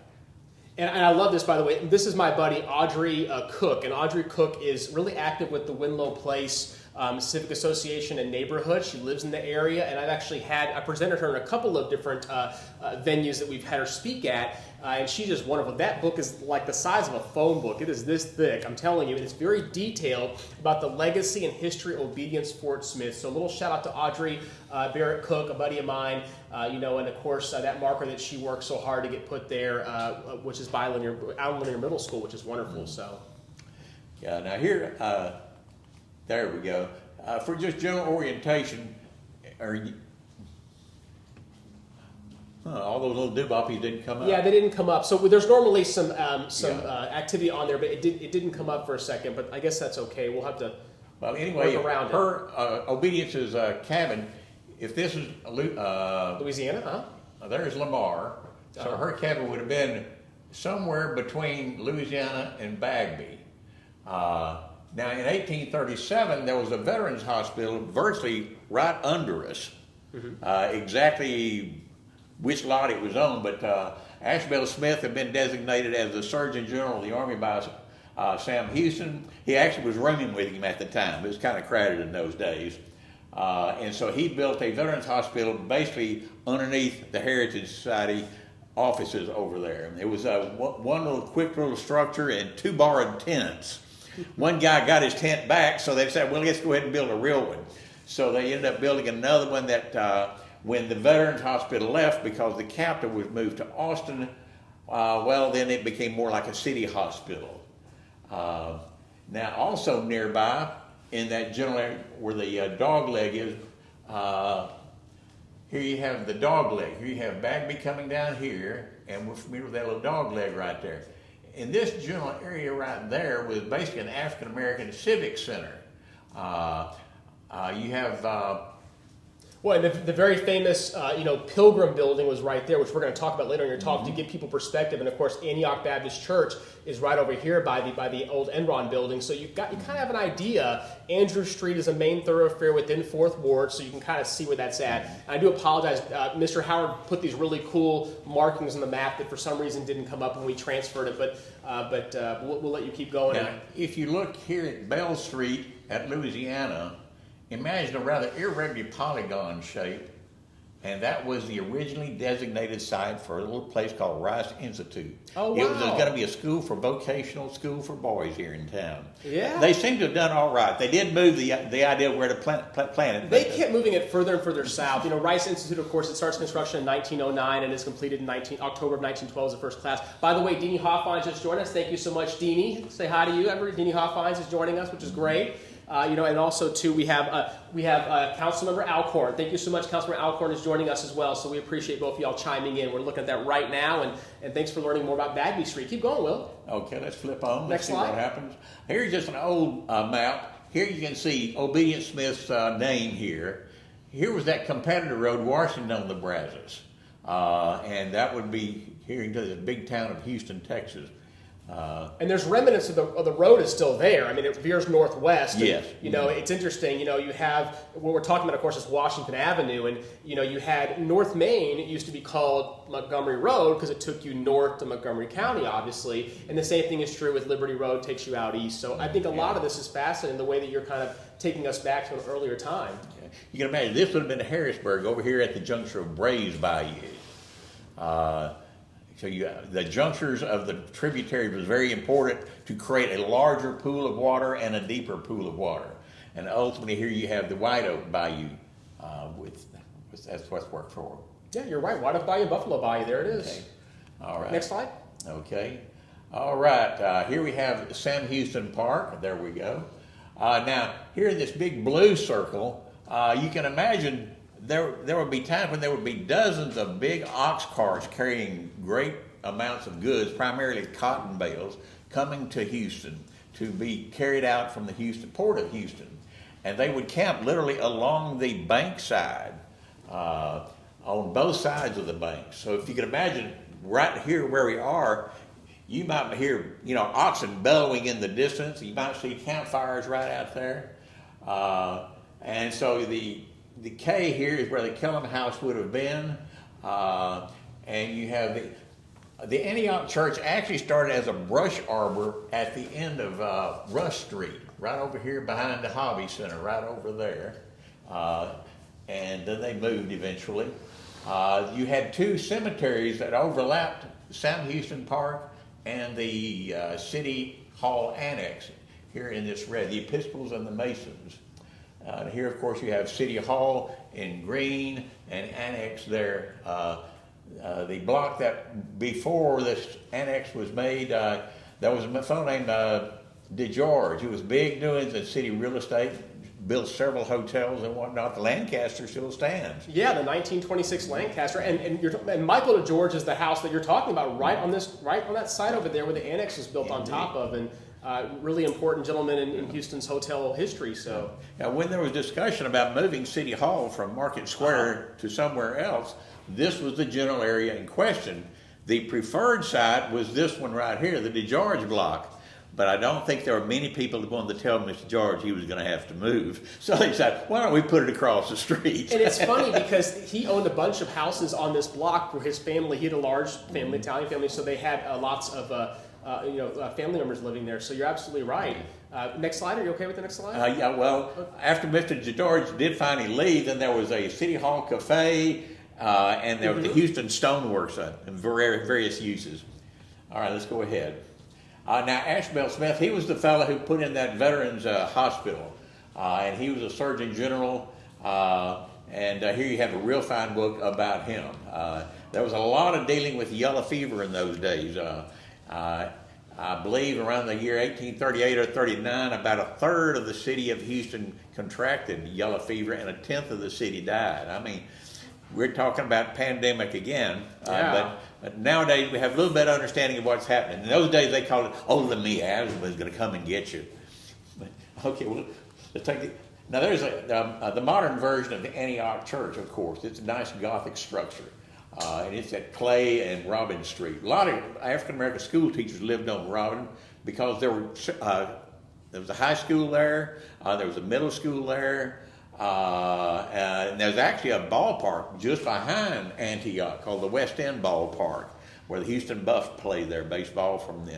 And I love this, by the way. This is my buddy Audrey Cook, and Audrey Cook is really active with the Winlow Place Civic Association and neighborhood. She lives in the area, and I presented her in a couple of different venues that we've had her speak at, and she's just wonderful. That book is like the size of a phone book. It is this thick, I'm telling you, and it's very detailed about the legacy and history of Obedience Fort Smith. So a little shout out to Audrey Barrett Cook, a buddy of mine, and of course that marker that she worked so hard to get put there, which is by Allen Linear Middle School, which is wonderful. So, yeah. Now here, there we go. For just general orientation, all those little dooboppies didn't come up. Yeah, they didn't come up. So there's normally some activity on there, but it didn't come up for a second. But I guess that's okay. We'll have to. Well, anyway, around her Obedience's cabin. If this is Louisiana, there's Lamar. So her cabin would have been somewhere between Louisiana and Bagby. Now, in 1837, there was a veterans hospital virtually right under us. Exactly which lot it was on, but Asheville Smith had been designated as the Surgeon General of the Army by Sam Houston. He actually was rooming with him at the time. It was kind of crowded in those days. And so he built a veterans hospital basically underneath the Heritage Society offices over there. It was one little quick little structure and two borrowed tents. One guy got his tent back, so they said, well, let's go ahead and build a real one. So they ended up building another one that when the Veterans Hospital left, because the capital was moved to Austin, then it became more like a city hospital. Now, also nearby, in that general area where the dog leg is, here you have the dog leg. Here you have Bagby coming down here, and we're familiar with that little dog leg right there. In this general area right there was basically an African-American civic center. You have Well, and the very famous, Pilgrim Building was right there, which we're going to talk about later in your talk to give people perspective. And of course, Antioch Baptist Church is right over here by the old Enron building. So you kind of have an idea. Andrew Street is a main thoroughfare within 4th Ward, so you can kind of see where that's at. And I do apologize. Mr. Howard put these really cool markings on the map that for some reason didn't come up when we transferred it, but we'll let you keep going. now, if you look here at Bell Street at Louisiana, imagine a rather irregular polygon shape, and that was the originally designated site for a little place called Rice Institute. Oh, wow. It was going to be a vocational school for boys here in town. Yeah. They seem to have done all right. They did move the idea of where to plant it. They kept moving it further and further south. Rice Institute, of course, it starts construction in 1909 and is completed in October of 1912 as a first class. By the way, Deanie Hoffines just joined us. Thank you so much, Deanie. Say hi to you. Deanie Hoffines is joining us, which is great. And also too, we have Councilmember Alcorn. Thank you so much. Councilmember Alcorn is joining us as well. So we appreciate both of y'all chiming in. We're looking at that right now, and thanks for learning more about Bagby Street. Keep going, Will. Okay, let's flip on. Next see slide. what happens. Here's just an old map. Here you can see Obedient Smith's name here. Here was that competitor road, Washington on the Brazos. And that would be here into the big town of Houston, Texas. And there's remnants of the road is still there. I mean, it veers northwest. Yes. And, it's interesting. You have what we're talking about, of course, is Washington Avenue, and you had North Main. It used to be called Montgomery Road because it took you north to Montgomery County, obviously. And the same thing is true with Liberty Road, takes you out east. So I think a lot of this is fascinating, the way that you're kind of taking us back to an earlier time. You can imagine this would have been Harrisburg over here at the juncture of Brays Bayou. So the junctures of the tributaries was very important to create a larger pool of water and a deeper pool of water. And ultimately here you have the White Oak Bayou, that's what's worked for. Yeah, you're right. White Oak Bayou, Buffalo Bayou, there it is. Okay. All right. Next slide. Okay. All right. Here we have Sam Houston Park. There we go. Now, here in this big blue circle, you can imagine there would be times when there would be dozens of big ox carts carrying great amounts of goods, primarily cotton bales, coming to Houston to be carried out from the port of Houston. And they would camp literally along the bank side, on both sides of the bank. So if you can imagine right here where we are, you might hear, oxen bellowing in the distance. You might see campfires right out there. And so the K here is where the Kellen House would have been. And you have the Antioch Church actually started as a brush arbor at the end of Rush Street, right over here behind the Hobby Center, right over there. And then they moved eventually. You had two cemeteries that overlapped, Sam Houston Park and the City Hall Annex here in this red, the Episcopals and the Masons. Here, of course, you have City Hall in green and Annex there. The block that before this annex was made, there was a fellow named DeGeorge who was big doing the city real estate, built several hotels and whatnot. The Lancaster still stands. Yeah, the 1926 Lancaster, and Michael DeGeorge is the house that you're talking about, right on that site over there where the annex is built on top of, and really important gentleman in Houston's hotel history. So now, when there was discussion about moving City Hall from Market Square to somewhere else, this was the general area in question. The preferred site was this one right here, the DeGeorge block. But I don't think there were many people that wanted to tell Mr. George he was going to have to move. So they said, why don't we put it across the street? And it's funny because he owned a bunch of houses on this block for his family. He had a large family, Italian family, so they had lots of family members living there. So you're absolutely right. Next slide. Are you okay with the next slide? Yeah, well, after Mr. George did finally leave, then there was a City Hall cafe, and there was the Houston Stoneworks and various uses. All right, let's go ahead. Now, Asheville Smith, he was the fellow who put in that veterans hospital, and he was a Surgeon General, and here you have a real fine book about him. There was a lot of dealing with yellow fever in those days. I believe around the year 1838 or 39, about a third of the city of Houston contracted yellow fever, and a tenth of the city died. I mean, we're talking about pandemic again, but nowadays we have a little better understanding of what's happening. In those days they called it, the miasma is going to come and get you. But, okay, well, let's take Now there's the modern version of the Antioch Church, of course. It's a nice Gothic structure. And it's at Clay and Robin Street. A lot of African-American school teachers lived on Robin because there was a high school there, there was a middle school there, and there's actually a ballpark just behind Antioch called the West End Ballpark, where the Houston Buffs played their baseball from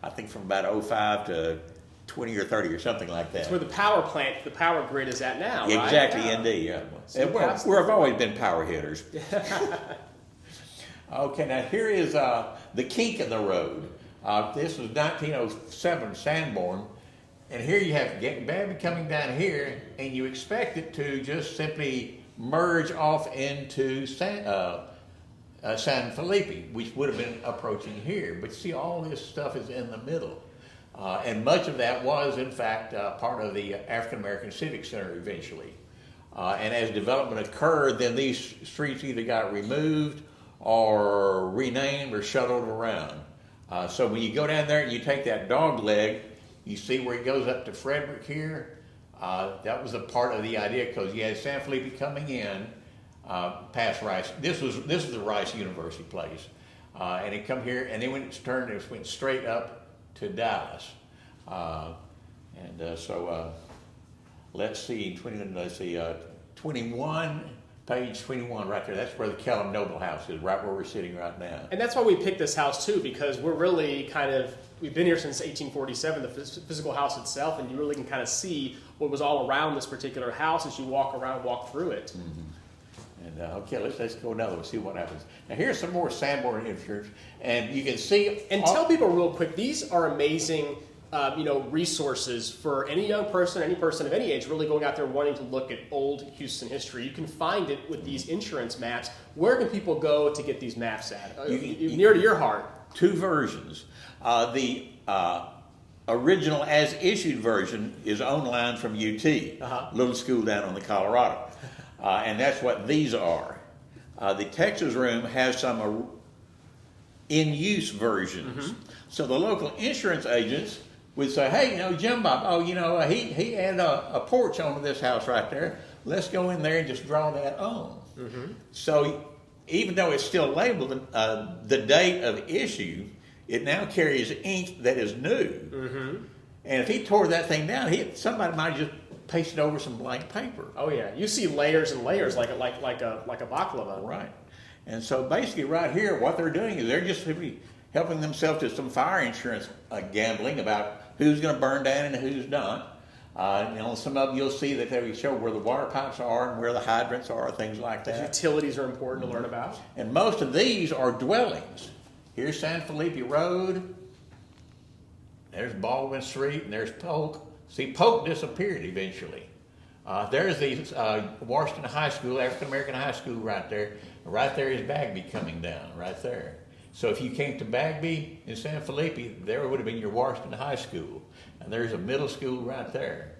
I think from about 05 to 20 or 30 or something like that. It's where the power plant, the power grid is at now, right? Exactly, Yeah. indeed. Yeah. So We've always been power hitters. Okay, now here is the kink in the road. This was 1907 Sanborn, and here you have Bagby coming down here, and you expect it to just simply merge off into San Felipe, which would have been approaching here. But see, all this stuff is in the middle. And much of that was, in fact, part of the African American Civic Center eventually. And as development occurred, then these streets either got removed or renamed or shuttled around. So when you go down there and you take that dog leg, you see where it goes up to Frederick here. That was a part of the idea because you had San Felipe coming in past Rice. This is the Rice University place, and it come here and then when it turned, it went straight up to Dallas. So let's see, 21. Page 21 right there, that's where the Kellen House is, right where we're sitting right now. And that's why we picked this house too, because we're really we've been here since 1847, the physical house itself, and you really can kind of see what was all around this particular house as you walk through it. Mm-hmm. And okay, let's go another one, see what happens. Now here's some more Sanborn Insurance, and you can see. And tell people real quick, these are amazing resources for any young person, any person of any age really going out there wanting to look at old Houston history. You can find it with these insurance maps. Where can people go to get these maps at? Near to your heart. Two versions. The original as issued version is online from UT, little school down on the Colorado. And that's what these are. The Texas room has some in-use versions. Mm-hmm. So the local insurance agents would say, hey, Jim Bob, he had a porch onto this house right there. Let's go in there and just draw that on. Mm-hmm. So even though it's still labeled the date of issue, it now carries ink that is new. Mm-hmm. And if he tore that thing down, somebody might just paste it over some blank paper. Oh yeah, you see layers and layers like a baklava. Right. And so basically right here, what they're doing is they're just simply helping themselves to some fire insurance gambling about who's going to burn down and who's not. Some of them you'll see that they show where the water pipes are and where the hydrants are, things like that. Utilities are important to learn about. And most of these are dwellings. Here's San Felipe Road. There's Baldwin Street, and there's Polk. See, Polk disappeared eventually. There's the Washington High School, African American High School right there. Right there is Bagby coming down, right there. So if you came to Bagby in San Felipe, there would have been your Washington High School. And there's a middle school right there.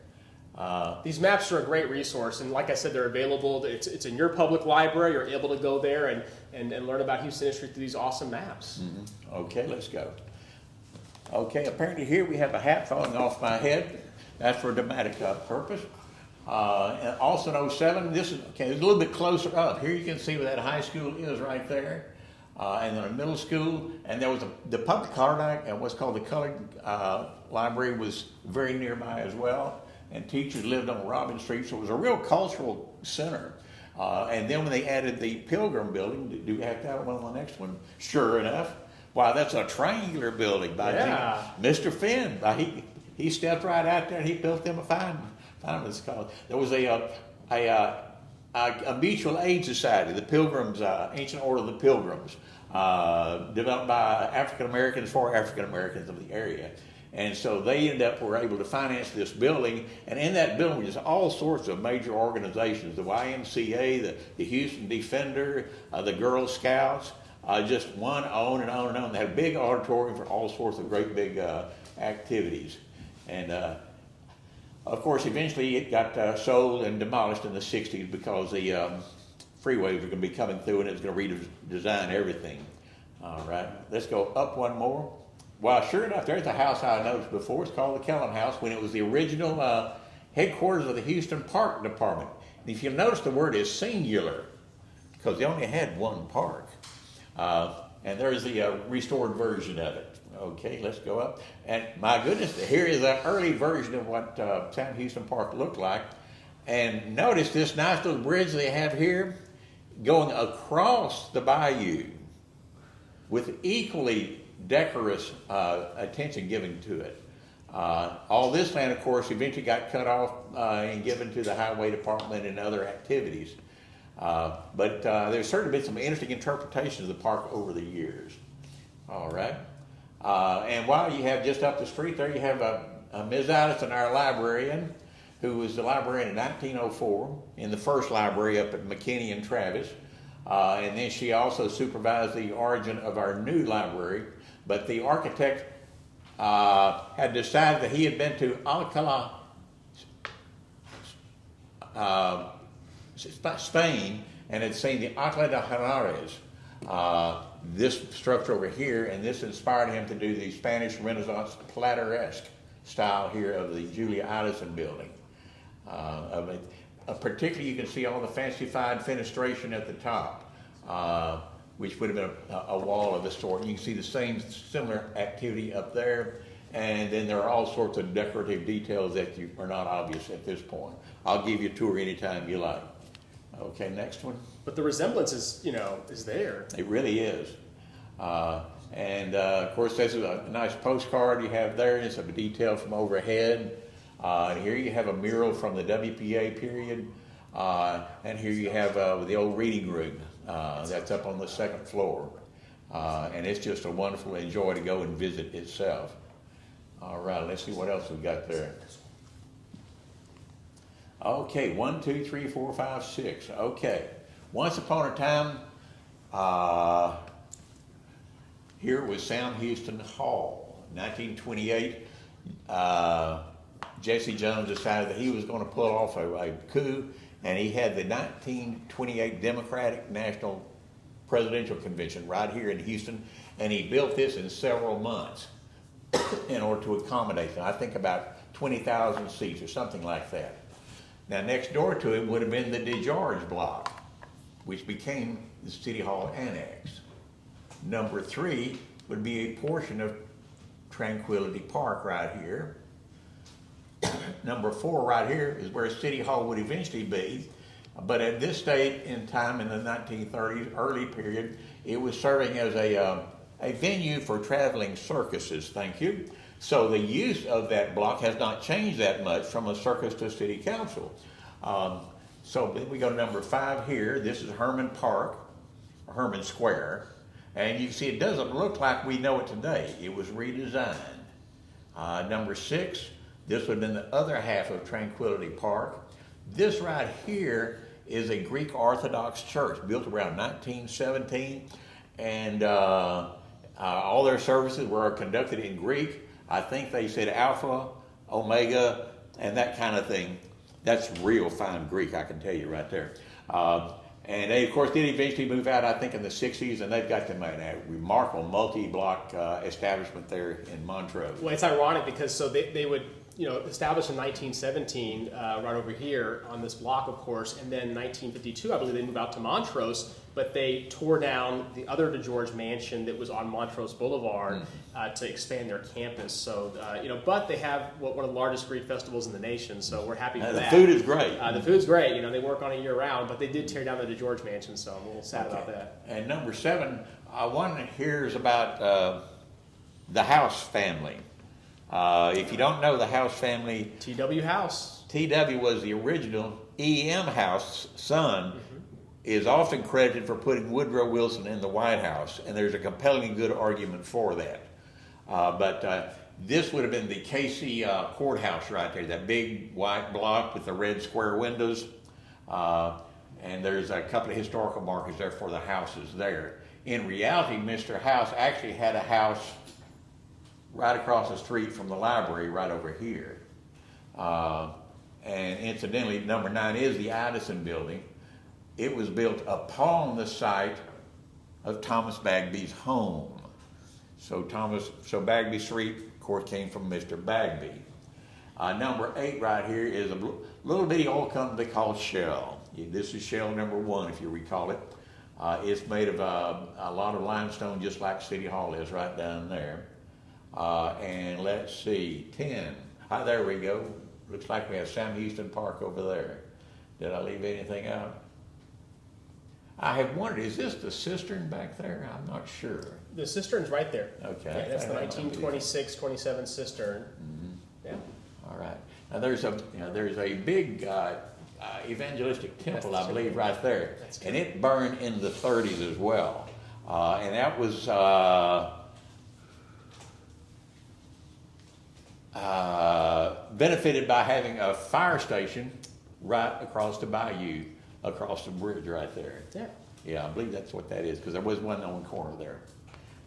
These maps are a great resource, and like I said, they're available. It's in your public library. You're able to go there and learn about Houston history through these awesome maps. Mm-hmm. Okay, let's go. Okay, apparently here we have a hat falling off my head. That's for a dramatic purpose. And also in 07, this is a little bit closer up. Here you can see where that high school is right there. And then a middle school, and there was the public hardback and what's called the colored library was very nearby as well. And teachers lived on Robin Street, so it was a real cultural center. And then when they added the Pilgrim Building, do we have that one on the next one? Sure enough, wow, that's a triangular building by Mr. Finn. He stepped right out there and he built them a fine college. There was a mutual aid society, the Pilgrims, Ancient Order of the Pilgrims, developed by African Americans for African Americans of the area. And so they were able to finance this building, and in that building was all sorts of major organizations, the YMCA, the Houston Defender, the Girl Scouts, just one on and on and on. They had a big auditorium for all sorts of great big activities. And of course, eventually it got sold and demolished in the 60s because the freeways were going to be coming through and it was going to redesign everything. All right, let's go up one more. Well, sure enough, there's a house I noticed before. It's called the Kellen House when it was the original headquarters of the Houston Park Department. And if you'll notice, the word is singular, because they only had one park. And there's the restored version of it. Okay, let's go up. And my goodness, here is an early version of what Sam Houston Park looked like. And notice this nice little bridge they have here going across the bayou with equally decorous attention given to it. All this land, of course, eventually got cut off and given to the highway department and other activities. But there's certainly been some interesting interpretations of the park over the years. All right. And while you have just up the street there, you have Ms. Allison, our librarian, who was the librarian in 1904 in the first library up at McKinney and Travis. And then she also supervised the origin of our new library. But the architect had decided that he had been to Alcalá, Spain, and had seen the Alcalá de Henares, this structure over here, and this inspired him to do the Spanish Renaissance plateresque style here of the Julia Allison building. Particularly, you can see all the fancified fenestration at the top, which would have been a wall of the sort. You can see the same similar activity up there, and then there are all sorts of decorative details that are not obvious at this point. I'll give you a tour anytime you like. Okay, next one. But the resemblance is, is there. It really is. Of course, this is a nice postcard you have there. It's a detail from overhead. And here you have a mural from the WPA period. And here you have the old reading room that's up on the second floor. And it's just a wonderful joy to go and visit itself. All right, let's see what else we got there. Okay, 1, 2, 3, 4, 5, 6. Okay. Once upon a time, here was Sam Houston Hall. 1928, Jesse Jones decided that he was going to pull off a coup, and he had the 1928 Democratic National Presidential Convention right here in Houston, and he built this in several months in order to accommodate them. I think about 20,000 seats or something like that. Now, next door to it would have been the DeGeorge block, which became the City Hall Annex. Number 3 would be a portion of Tranquility Park right here. Number 4 right here is where City Hall would eventually be. But at this stage in time in the 1930s, early period, it was serving as a venue for traveling circuses, thank you. So the use of that block has not changed that much from a circus to city council. So then we go to number 5 here. This is Herman Park, or Herman Square. And you can see it doesn't look like we know it today. It was redesigned. Number 6, this would have been the other half of Tranquility Park. This right here is a Greek Orthodox church built around 1917. And all their services were conducted in Greek. I think they said Alpha, Omega, and that kind of thing. That's real fine Greek, I can tell you right there. And they, of course, did eventually move out, I think, in the 60s, and they've got them in a remarkable multi-block establishment there in Montrose. Well, it's ironic because they would, establish in 1917 right over here on this block, of course, and then 1952, I believe they moved out to Montrose, but they tore down the other DeGeorge mansion that was on Montrose Boulevard to expand their campus. So, but they have one of the largest Greek festivals in the nation, so we're happy for that. The food is great. The food's great. They work on it year round, but they did tear down the DeGeorge mansion, so I'm a little sad about that. And number 7, one hears about the House family. If you don't know the House family, T.W. House. T.W. was the original E.M. House son, is often credited for putting Woodrow Wilson in the White House, and there's a compelling good argument for that. But this would have been the Casey courthouse right there, that big white block with the red square windows. And there's a couple of historical markers there for the houses there. In reality, Mr. House actually had a house right across the street from the library right over here. And incidentally, number 9 is the Addison building. It was built upon the site of Thomas Bagby's home. So Bagby Street, of course, came from Mr. Bagby. Number 8 right here is a little bitty oil company called Shell. This is Shell number 1, if you recall it. It's made of a lot of limestone, just like City Hall is right down there. And let's see, 10. There we go. Looks like we have Sam Houston Park over there. Did I leave anything out? I have wondered, is this the cistern back there? I'm not sure. The cistern's right there. Okay. Yeah, that's the 1926-27 cistern. Mm-hmm. Yeah. All right. Now there's a big evangelistic temple, I believe, right there, and it burned in the 30s as well, and that was benefited by having a fire station right across the bayou, across the bridge right there. Yeah. Yeah, I believe that's what that is, because there was one on the corner there.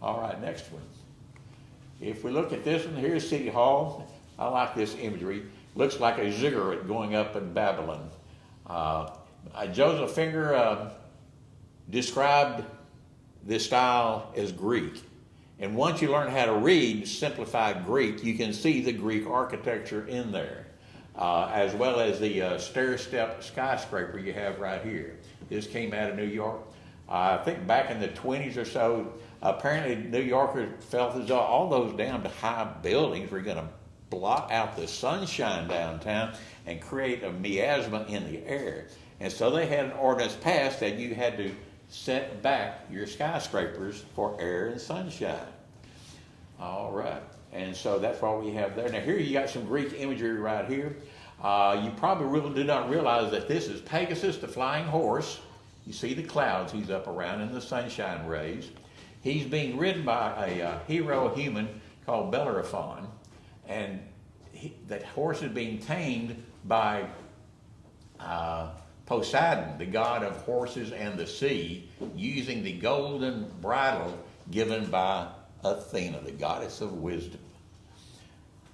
All right, next one. If we look at this one, here's City Hall. I like this imagery. Looks like a ziggurat going up in Babylon. Joseph Finger described this style as Greek. And once you learn how to read simplified Greek, you can see the Greek architecture in there, as well as the stair-step skyscraper you have right here. This came out of New York. I think back in the 20s or so, apparently New Yorkers felt as though all those damn high buildings were going to block out the sunshine downtown and create a miasma in the air. And so they had an ordinance passed that you had to set back your skyscrapers for air and sunshine. All right. And so that's what we have there. Now here you got some Greek imagery right here. You probably really do not realize that this is Pegasus, the flying horse. You see the clouds he's up around in the sunshine rays. He's being ridden by a hero human called Bellerophon. And that horse is being tamed by Poseidon, the god of horses and the sea, using the golden bridle given by Athena, the goddess of wisdom.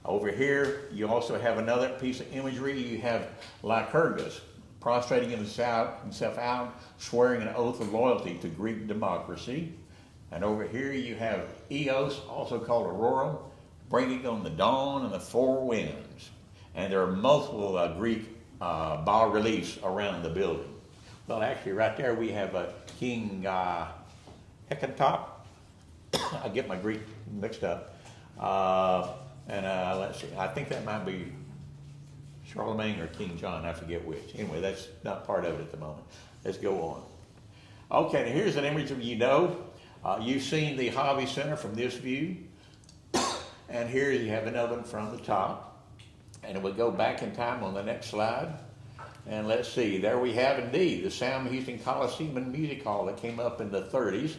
Over here, you also have another piece of imagery. You have Lycurgus prostrating himself out, swearing an oath of loyalty to Greek democracy. And over here you have Eos, also called Aurora, bringing on the dawn and the four winds. And there are multiple Greek bas-reliefs around the building. Well, actually, right there we have a King Hecatop. I get my Greek mixed up. Let's see, I think that might be Charlemagne or King John, I forget which. Anyway, that's not part of it at the moment. Let's go on. Okay, now here's an image of you've seen the Hobby Center from this view. And here you have another one from the top. And we'll go back in time on the next slide. And let's see, there we have indeed the Sam Houston Coliseum and Music Hall that came up in the 30s.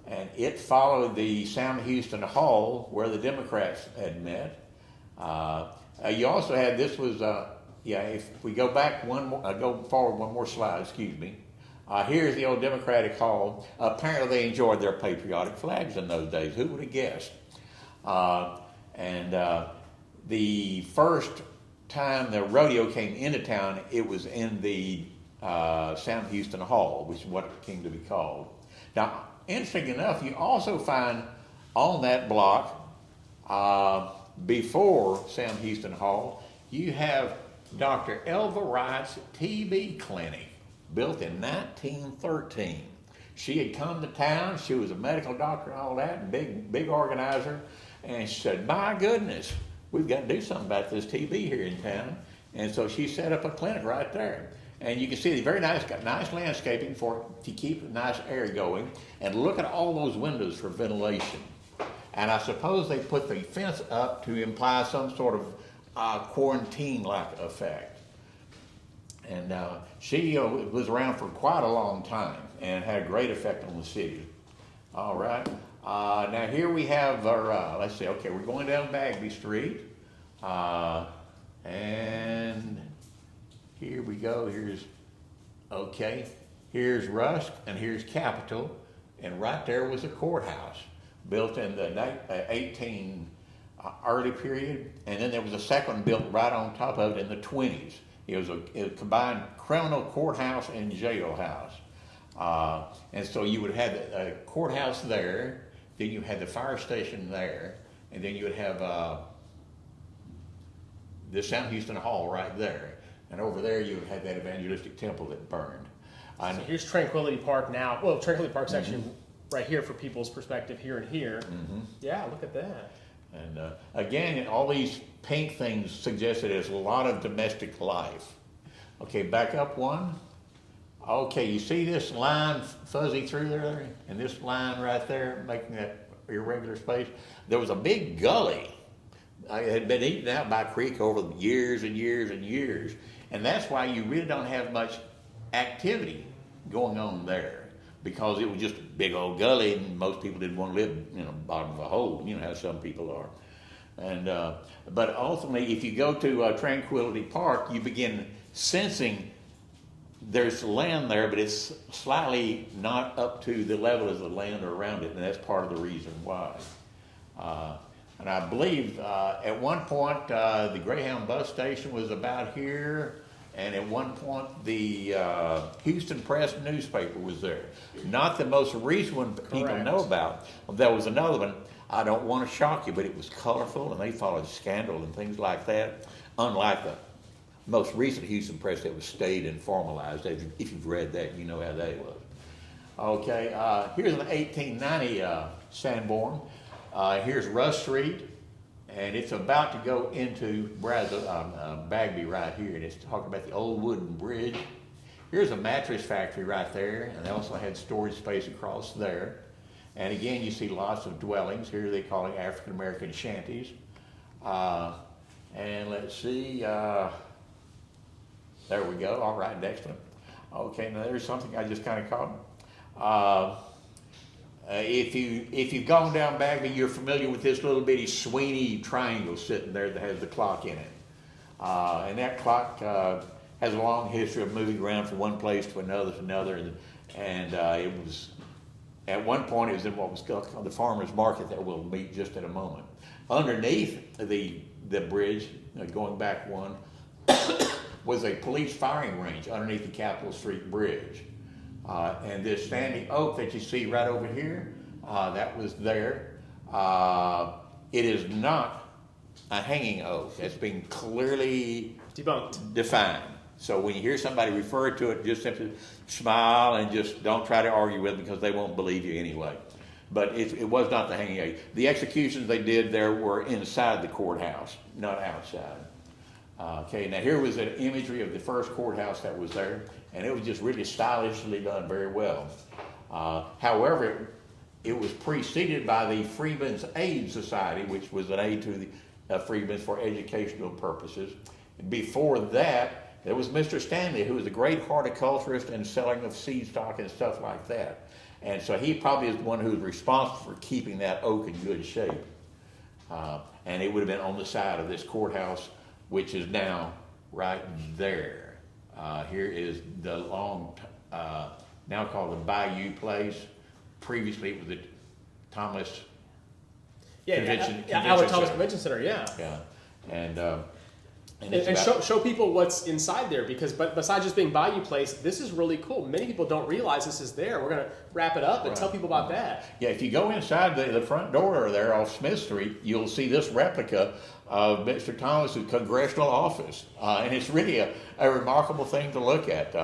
And it followed the Sam Houston Hall where the Democrats had met. You also had, this was, if we go back go forward one more slide, excuse me. Here's the old Democratic Hall. Apparently they enjoyed their patriotic flags in those days. Who would have guessed? The first time the rodeo came into town, it was in the Sam Houston Hall, which is what it came to be called. Now, interesting enough, you also find on that block, before Sam Houston Hall, you have Dr. Elva Wright's TB clinic, built in 1913. She had come to town, she was a medical doctor and all that, big organizer, and she said, my goodness, we've got to do something about this TB here in town. And so she set up a clinic right there. And you can see the very nice landscaping to keep nice air going. And look at all those windows for ventilation. And I suppose they put the fence up to imply some sort of quarantine-like effect. And she was around for quite a long time and had a great effect on the city. All right. Now here we have our, let's see, okay, we're going down Bagby Street. And here we go, here's Rusk and here's Capitol. And right there was a courthouse built in the early period. And then there was a second one built right on top of it in the 20s. It was a combined criminal courthouse and jailhouse. And so you would have a courthouse there, then you had the fire station there, and then you would have the South Houston Hall right there. And over there you had that evangelistic temple that burned. So here's Tranquility Park now. Well, Tranquility Park's actually right here for people's perspective, here and here. Yeah, look at that. And again, all these pink things suggest that there's a lot of domestic life. Okay, back up one. Okay, you see this line fuzzy through there? And this line right there making that irregular space? There was a big gully. It had been eaten out by a creek over years and years and years. And that's why you really don't have much activity going on there, because it was just a big old gully and most people didn't want to live in the bottom of a hole, you know how some people are. And but ultimately, if you go to Tranquility Park, you begin sensing there's land there, but it's slightly not up to the level of the land around it, and that's part of the reason why. And I believe at one point the Greyhound bus station was about here, and at one point the Houston Press newspaper was there. Not the most recent one people know about. There was another one. I don't want to shock you, but it was colorful, and they followed scandal and things like that, unlike the most recent Houston Press that was stayed and formalized. If you've read that, you know how that was. Okay, here's an 1890 Sanborn. Here's Russ Street, and it's about to go into Bagby right here, and it's talking about the old wooden bridge. Here's a mattress factory right there, and they also had storage space across there. And again, you see lots of dwellings. Here they call it African American shanties. And let's see, there we go. All right, excellent. Okay, now there's something I just kind of caught. If you've gone down Bagby, you're familiar with this little bitty Sweeney triangle sitting there that has the clock in it. And that clock has a long history of moving around from one place to another, and it was, at one point, it was in what was called the farmer's market that we'll meet just in a moment. Underneath the bridge, going back one, was a police firing range underneath the Capitol Street Bridge. And this standing oak that you see right over here, that was there. It is not a hanging oak. That's been clearly defined. So when you hear somebody refer to it, just simply smile and just don't try to argue with them, because they won't believe you anyway. But it was not the hanging oak. The executions they did there were inside the courthouse, not outside. Okay, now here was an imagery of the first courthouse that was there, and it was just really stylishly done very well. However, it was preceded by the Freedmen's Aid Society, which was an aid to the Freedmen's for educational purposes. Before that, there was Mr. Stanley, who was a great horticulturist and selling of seed stock and stuff like that. And so he probably is the one who was responsible for keeping that oak in good shape. And it would have been on the side of this courthouse, which is now right there. Here is the long, now called the Bayou Place. Previously, it was the Thomas Convention Albert Thomas Center. Convention Center, yeah. Yeah, and show people what's inside there, because besides just being Bayou Place, this is really cool. Many people don't realize this is there. We're going to wrap it up and tell people about that. Yeah, if you go inside the front door there off Smith Street, you'll see this replica of Mr. Thomas's congressional office. And it's really a remarkable thing to look at.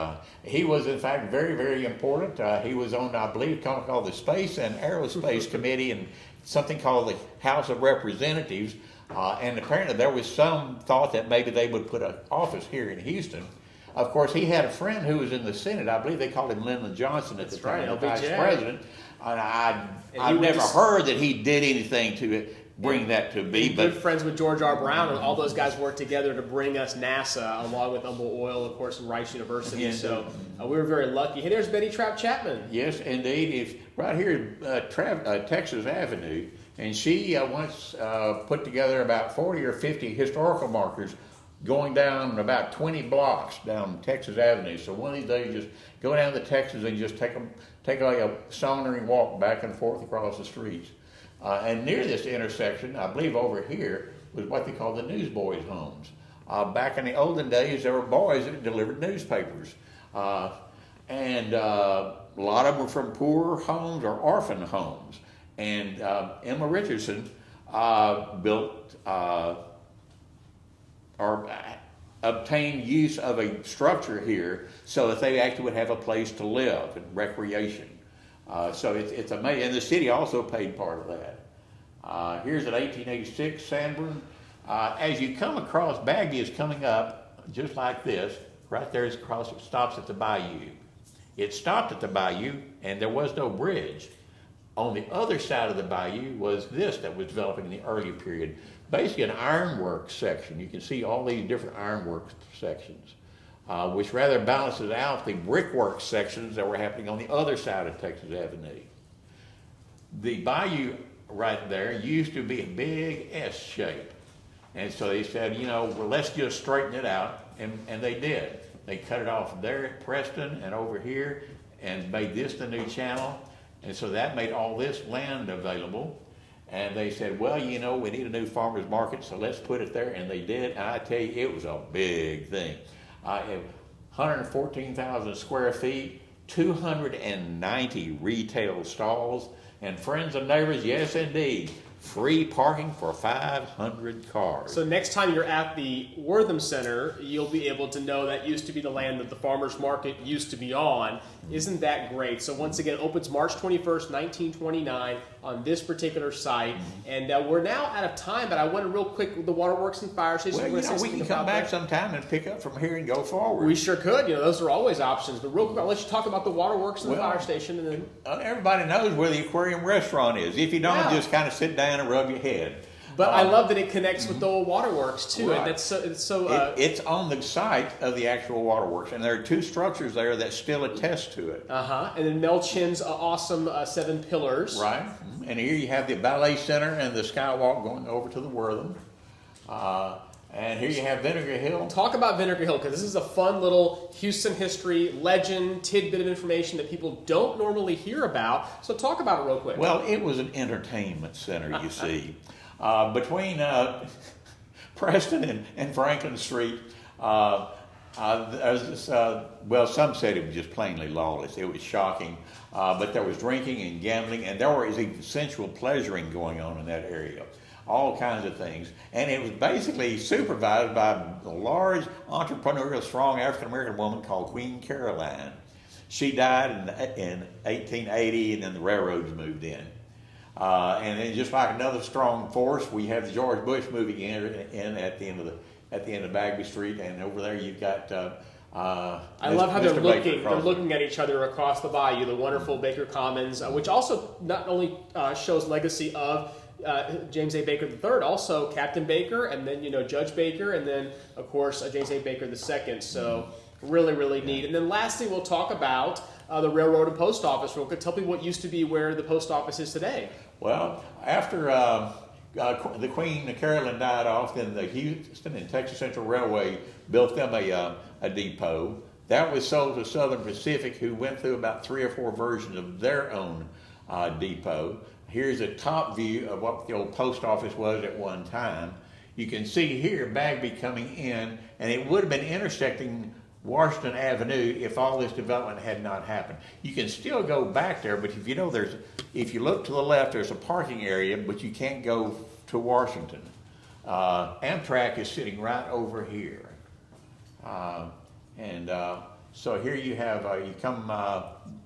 He was, in fact, very, very important. He was on, I believe, called the Space and Aerospace Committee and something called the House of Representatives. And apparently there was some thought that maybe they would put an office here in Houston. Of course, he had a friend who was in the Senate. I believe they called him Lyndon Johnson at the time, the vice president. And I've never heard that he did anything to bring that to be. But good friends with George R. Brown, and all those guys worked together to bring us NASA, along with Humboldt Oil, of course, and Wrights University. Yeah, so we were very lucky. Hey, there's Betty Trapp Chapman. Yes, indeed. Right here, Texas Avenue. And she once put together about 40 or 50 historical markers going down about 20 blocks down Texas Avenue. So one of these days, just go down to Texas and just take a sauntering walk back and forth across the streets. And near this intersection, I believe over here, was what they call the newsboys' homes. Back in the olden days, there were boys that delivered newspapers. And a lot of them were from poor homes or orphan homes. And Emma Richardson built or obtain use of a structure here so that they actually would have a place to live and recreation. So it's amazing, and the city also paid part of that. Here's an 1886 Sanborn. As you come across, Bagby is coming up just like this. Right there is across, it stops at the bayou. It stopped at the bayou, and there was no bridge. On the other side of the bayou was this that was developing in the early period. Basically an ironwork section. You can see all these different ironwork sections, which rather balances out the brickwork sections that were happening on the other side of Texas Avenue. The bayou right there used to be a big S shape. And so they said, well, let's just straighten it out, and they did. They cut it off there at Preston and over here and made this the new channel. And so that made all this land available. And they said, well, we need a new farmer's market, so let's put it there. And they did. And I tell you, it was a big thing. I have 114,000 square feet, 290 retail stalls, and friends and neighbors, yes, indeed, free parking for 500 cars. So next time you're at the Wortham Center, you'll be able to know that used to be the land that the farmers market used to be on. Isn't that great? So once again, opens March 21st, 1929 on this particular site. And we're now out of time, but I want to real quick, the waterworks and fire station. Well, we can come back sometime and pick up from here and go forward. We sure could. Those are always options. But real quick, I'll let you talk about the waterworks and the fire station. And then everybody knows where the aquarium restaurant is. If you don't, just kind of sit down and rub your head. But I love that it connects with the old waterworks too, right. And that's it's on the site of the actual waterworks, and there are two structures there that still attest to it. And then Mel Chin's awesome 7 pillars. Right. And here you have the ballet center and the skywalk going over to the Wortham. And here you have Vinegar Hill. Talk about Vinegar Hill, because this is a fun little Houston history legend, tidbit of information that people don't normally hear about. So talk about it real quick. Well, it was an entertainment center, you see. Between Preston and Franklin Street, there's this, some said it was just plainly lawless. It was shocking. But there was drinking and gambling, and there was even sensual pleasuring going on in that area. All kinds of things. And it was basically supervised by a large, entrepreneurial, strong African-American woman called Queen Caroline. She died in 1880, and then the railroads moved in. And then just like another strong force, we have George Bush moving in at the end of Bagby Street, and over there you've got I love how they're looking at each other across the bayou, the wonderful Baker Commons, which also not only shows legacy of James A. Baker III, also Captain Baker, and then Judge Baker, and then of course James A. Baker II. So really neat. And then lastly, we'll talk about the railroad and post office real quick. Tell people what used to be where the post office is today. Well, after the Queen Caroline died off, then the Houston and Texas Central Railway built them a depot. That was sold to Southern Pacific, who went through about 3 or 4 versions of their own depot. Here's a top view of what the old post office was at one time. You can see here Bagby coming in, and it would have been intersecting Washington Avenue if all this development had not happened. You can still go back there, but if you look to the left, there's a parking area, but you can't go to Washington. Amtrak is sitting right over here. So here you have, you come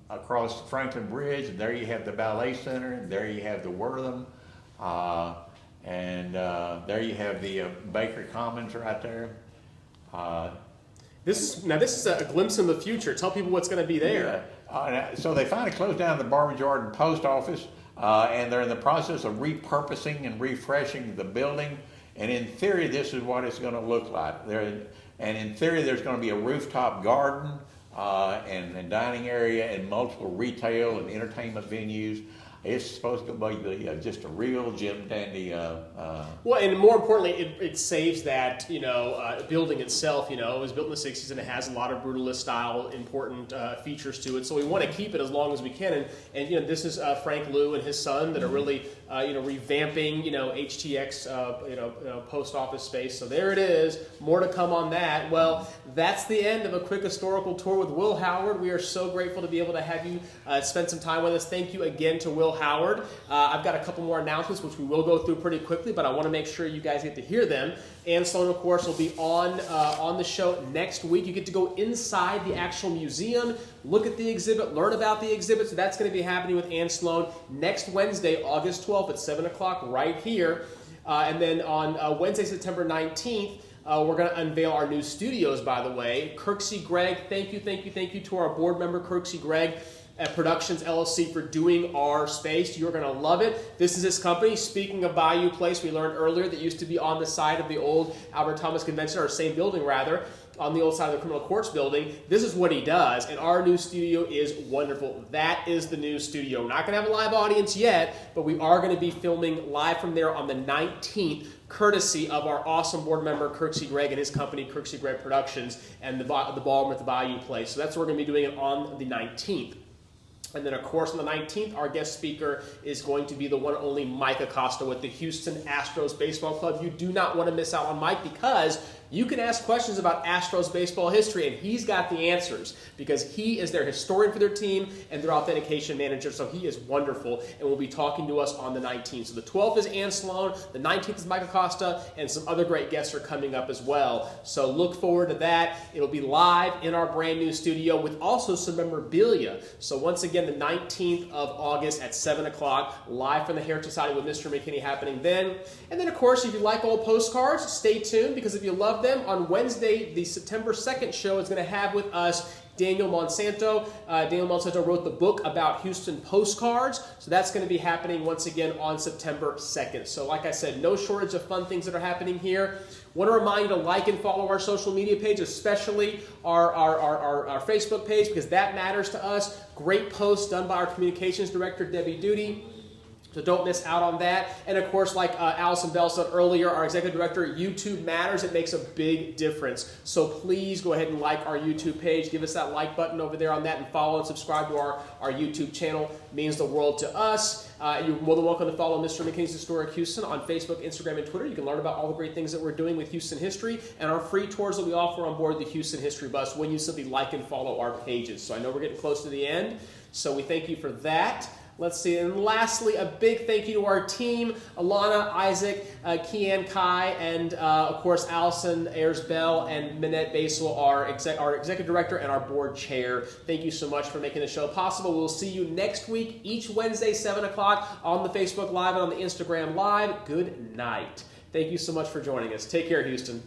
across the Franklin Bridge, and there you have the Ballet Center, and there you have the Wortham, and there you have the Baker Commons right there. This is a glimpse in the future. Tell people what's going to be there. Yeah. So they finally closed down the Barbara Jordan Post Office, and they're in the process of repurposing and refreshing the building. And in theory, this is what it's going to look like. And in theory, there's going to be a rooftop garden and dining area and multiple retail and entertainment venues. It's supposed to be just a real gem dandy. Well, and more importantly, it saves that building itself. It was built in the '60s, and it has a lot of brutalist style important features to it. So we want to keep it as long as we can. And this is Frank Liu and his son that are really revamping HTX post office space. So there it is. More to come on that. Well, that's the end of a quick historical tour with Will Howard. We are so grateful to be able to have you spend some time with us. Thank you again to Will Will Howard. I've got a couple more announcements, which we will go through pretty quickly, but I want to make sure you guys get to hear them. Ann Sloan, of course, will be on the show next week. You get to go inside the actual museum, look at the exhibit, learn about the exhibit. So that's going to be happening with Ann Sloan next Wednesday, August 12th at 7 o'clock right here. And then on Wednesday, September 19th, we're going to unveil our new studios, by the way. Kirksey Gregg, thank you to our board member, Kirksey Gregg, at Productions LLC for doing our space. You're going to love it. This is his company. Speaking of Bayou Place, we learned earlier that used to be on the side of the old Albert Thomas Convention, or same building rather, on the old side of the criminal courts building. This is what he does, and our new studio is wonderful. That is the new studio. We're not going to have a live audience yet, but we are going to be filming live from there on the 19th, courtesy of our awesome board member, Kirksey Gregg, and his company, Kirksey Gregg Productions, and the ballroom at the Bayou Place. So that's where we're going to be doing it on the 19th. And then, of course, on the 19th, our guest speaker is going to be the one and only Mike Acosta with the Houston Astros Baseball Club. You do not want to miss out on Mike, because you can ask questions about Astros baseball history, and he's got the answers, because he is their historian for their team and their authentication manager, so he is wonderful, and will be talking to us on the 19th. So the 12th is Ann Sloan, the 19th is Mike Acosta, and some other great guests are coming up as well. So look forward to that. It'll be live in our brand new studio with also some memorabilia. So once again, the 19th of August at 7 o'clock, live from the Heritage Society with Mr. McKinney happening then. And then, of course, if you like old postcards, stay tuned, because if you love them, on Wednesday, the September 2nd show is going to have with us Daniel Monsanto. Daniel Monsanto wrote the book about Houston postcards, so that's going to be happening once again on September 2nd. So like I said, no shortage of fun things that are happening here. Want to remind you to like and follow our social media page, especially our Facebook page, because that matters to us. Great posts done by our communications director, Debbie Duty. So don't miss out on that. And of course, like Allison Bell said earlier, our executive director, YouTube matters. It makes a big difference. So please go ahead and like our YouTube page. Give us that like button over there on that, and follow and subscribe to our YouTube channel. It means the world to us. You're more than welcome to follow Mr. McKinney's Historic Houston on Facebook, Instagram, and Twitter. You can learn about all the great things that we're doing with Houston history and our free tours that we offer on board the Houston History Bus when you simply like and follow our pages. So I know we're getting close to the end, so we thank you for that. Let's see, and lastly, a big thank you to our team, Alana, Isaac, Kian, Kai, and of course, Allison, Ayers Bell, and Minette Basel, our executive director and our board chair. Thank you so much for making the show possible. We'll see you next week, each Wednesday, 7 o'clock on the Facebook Live and on the Instagram Live. Good night. Thank you so much for joining us. Take care, Houston.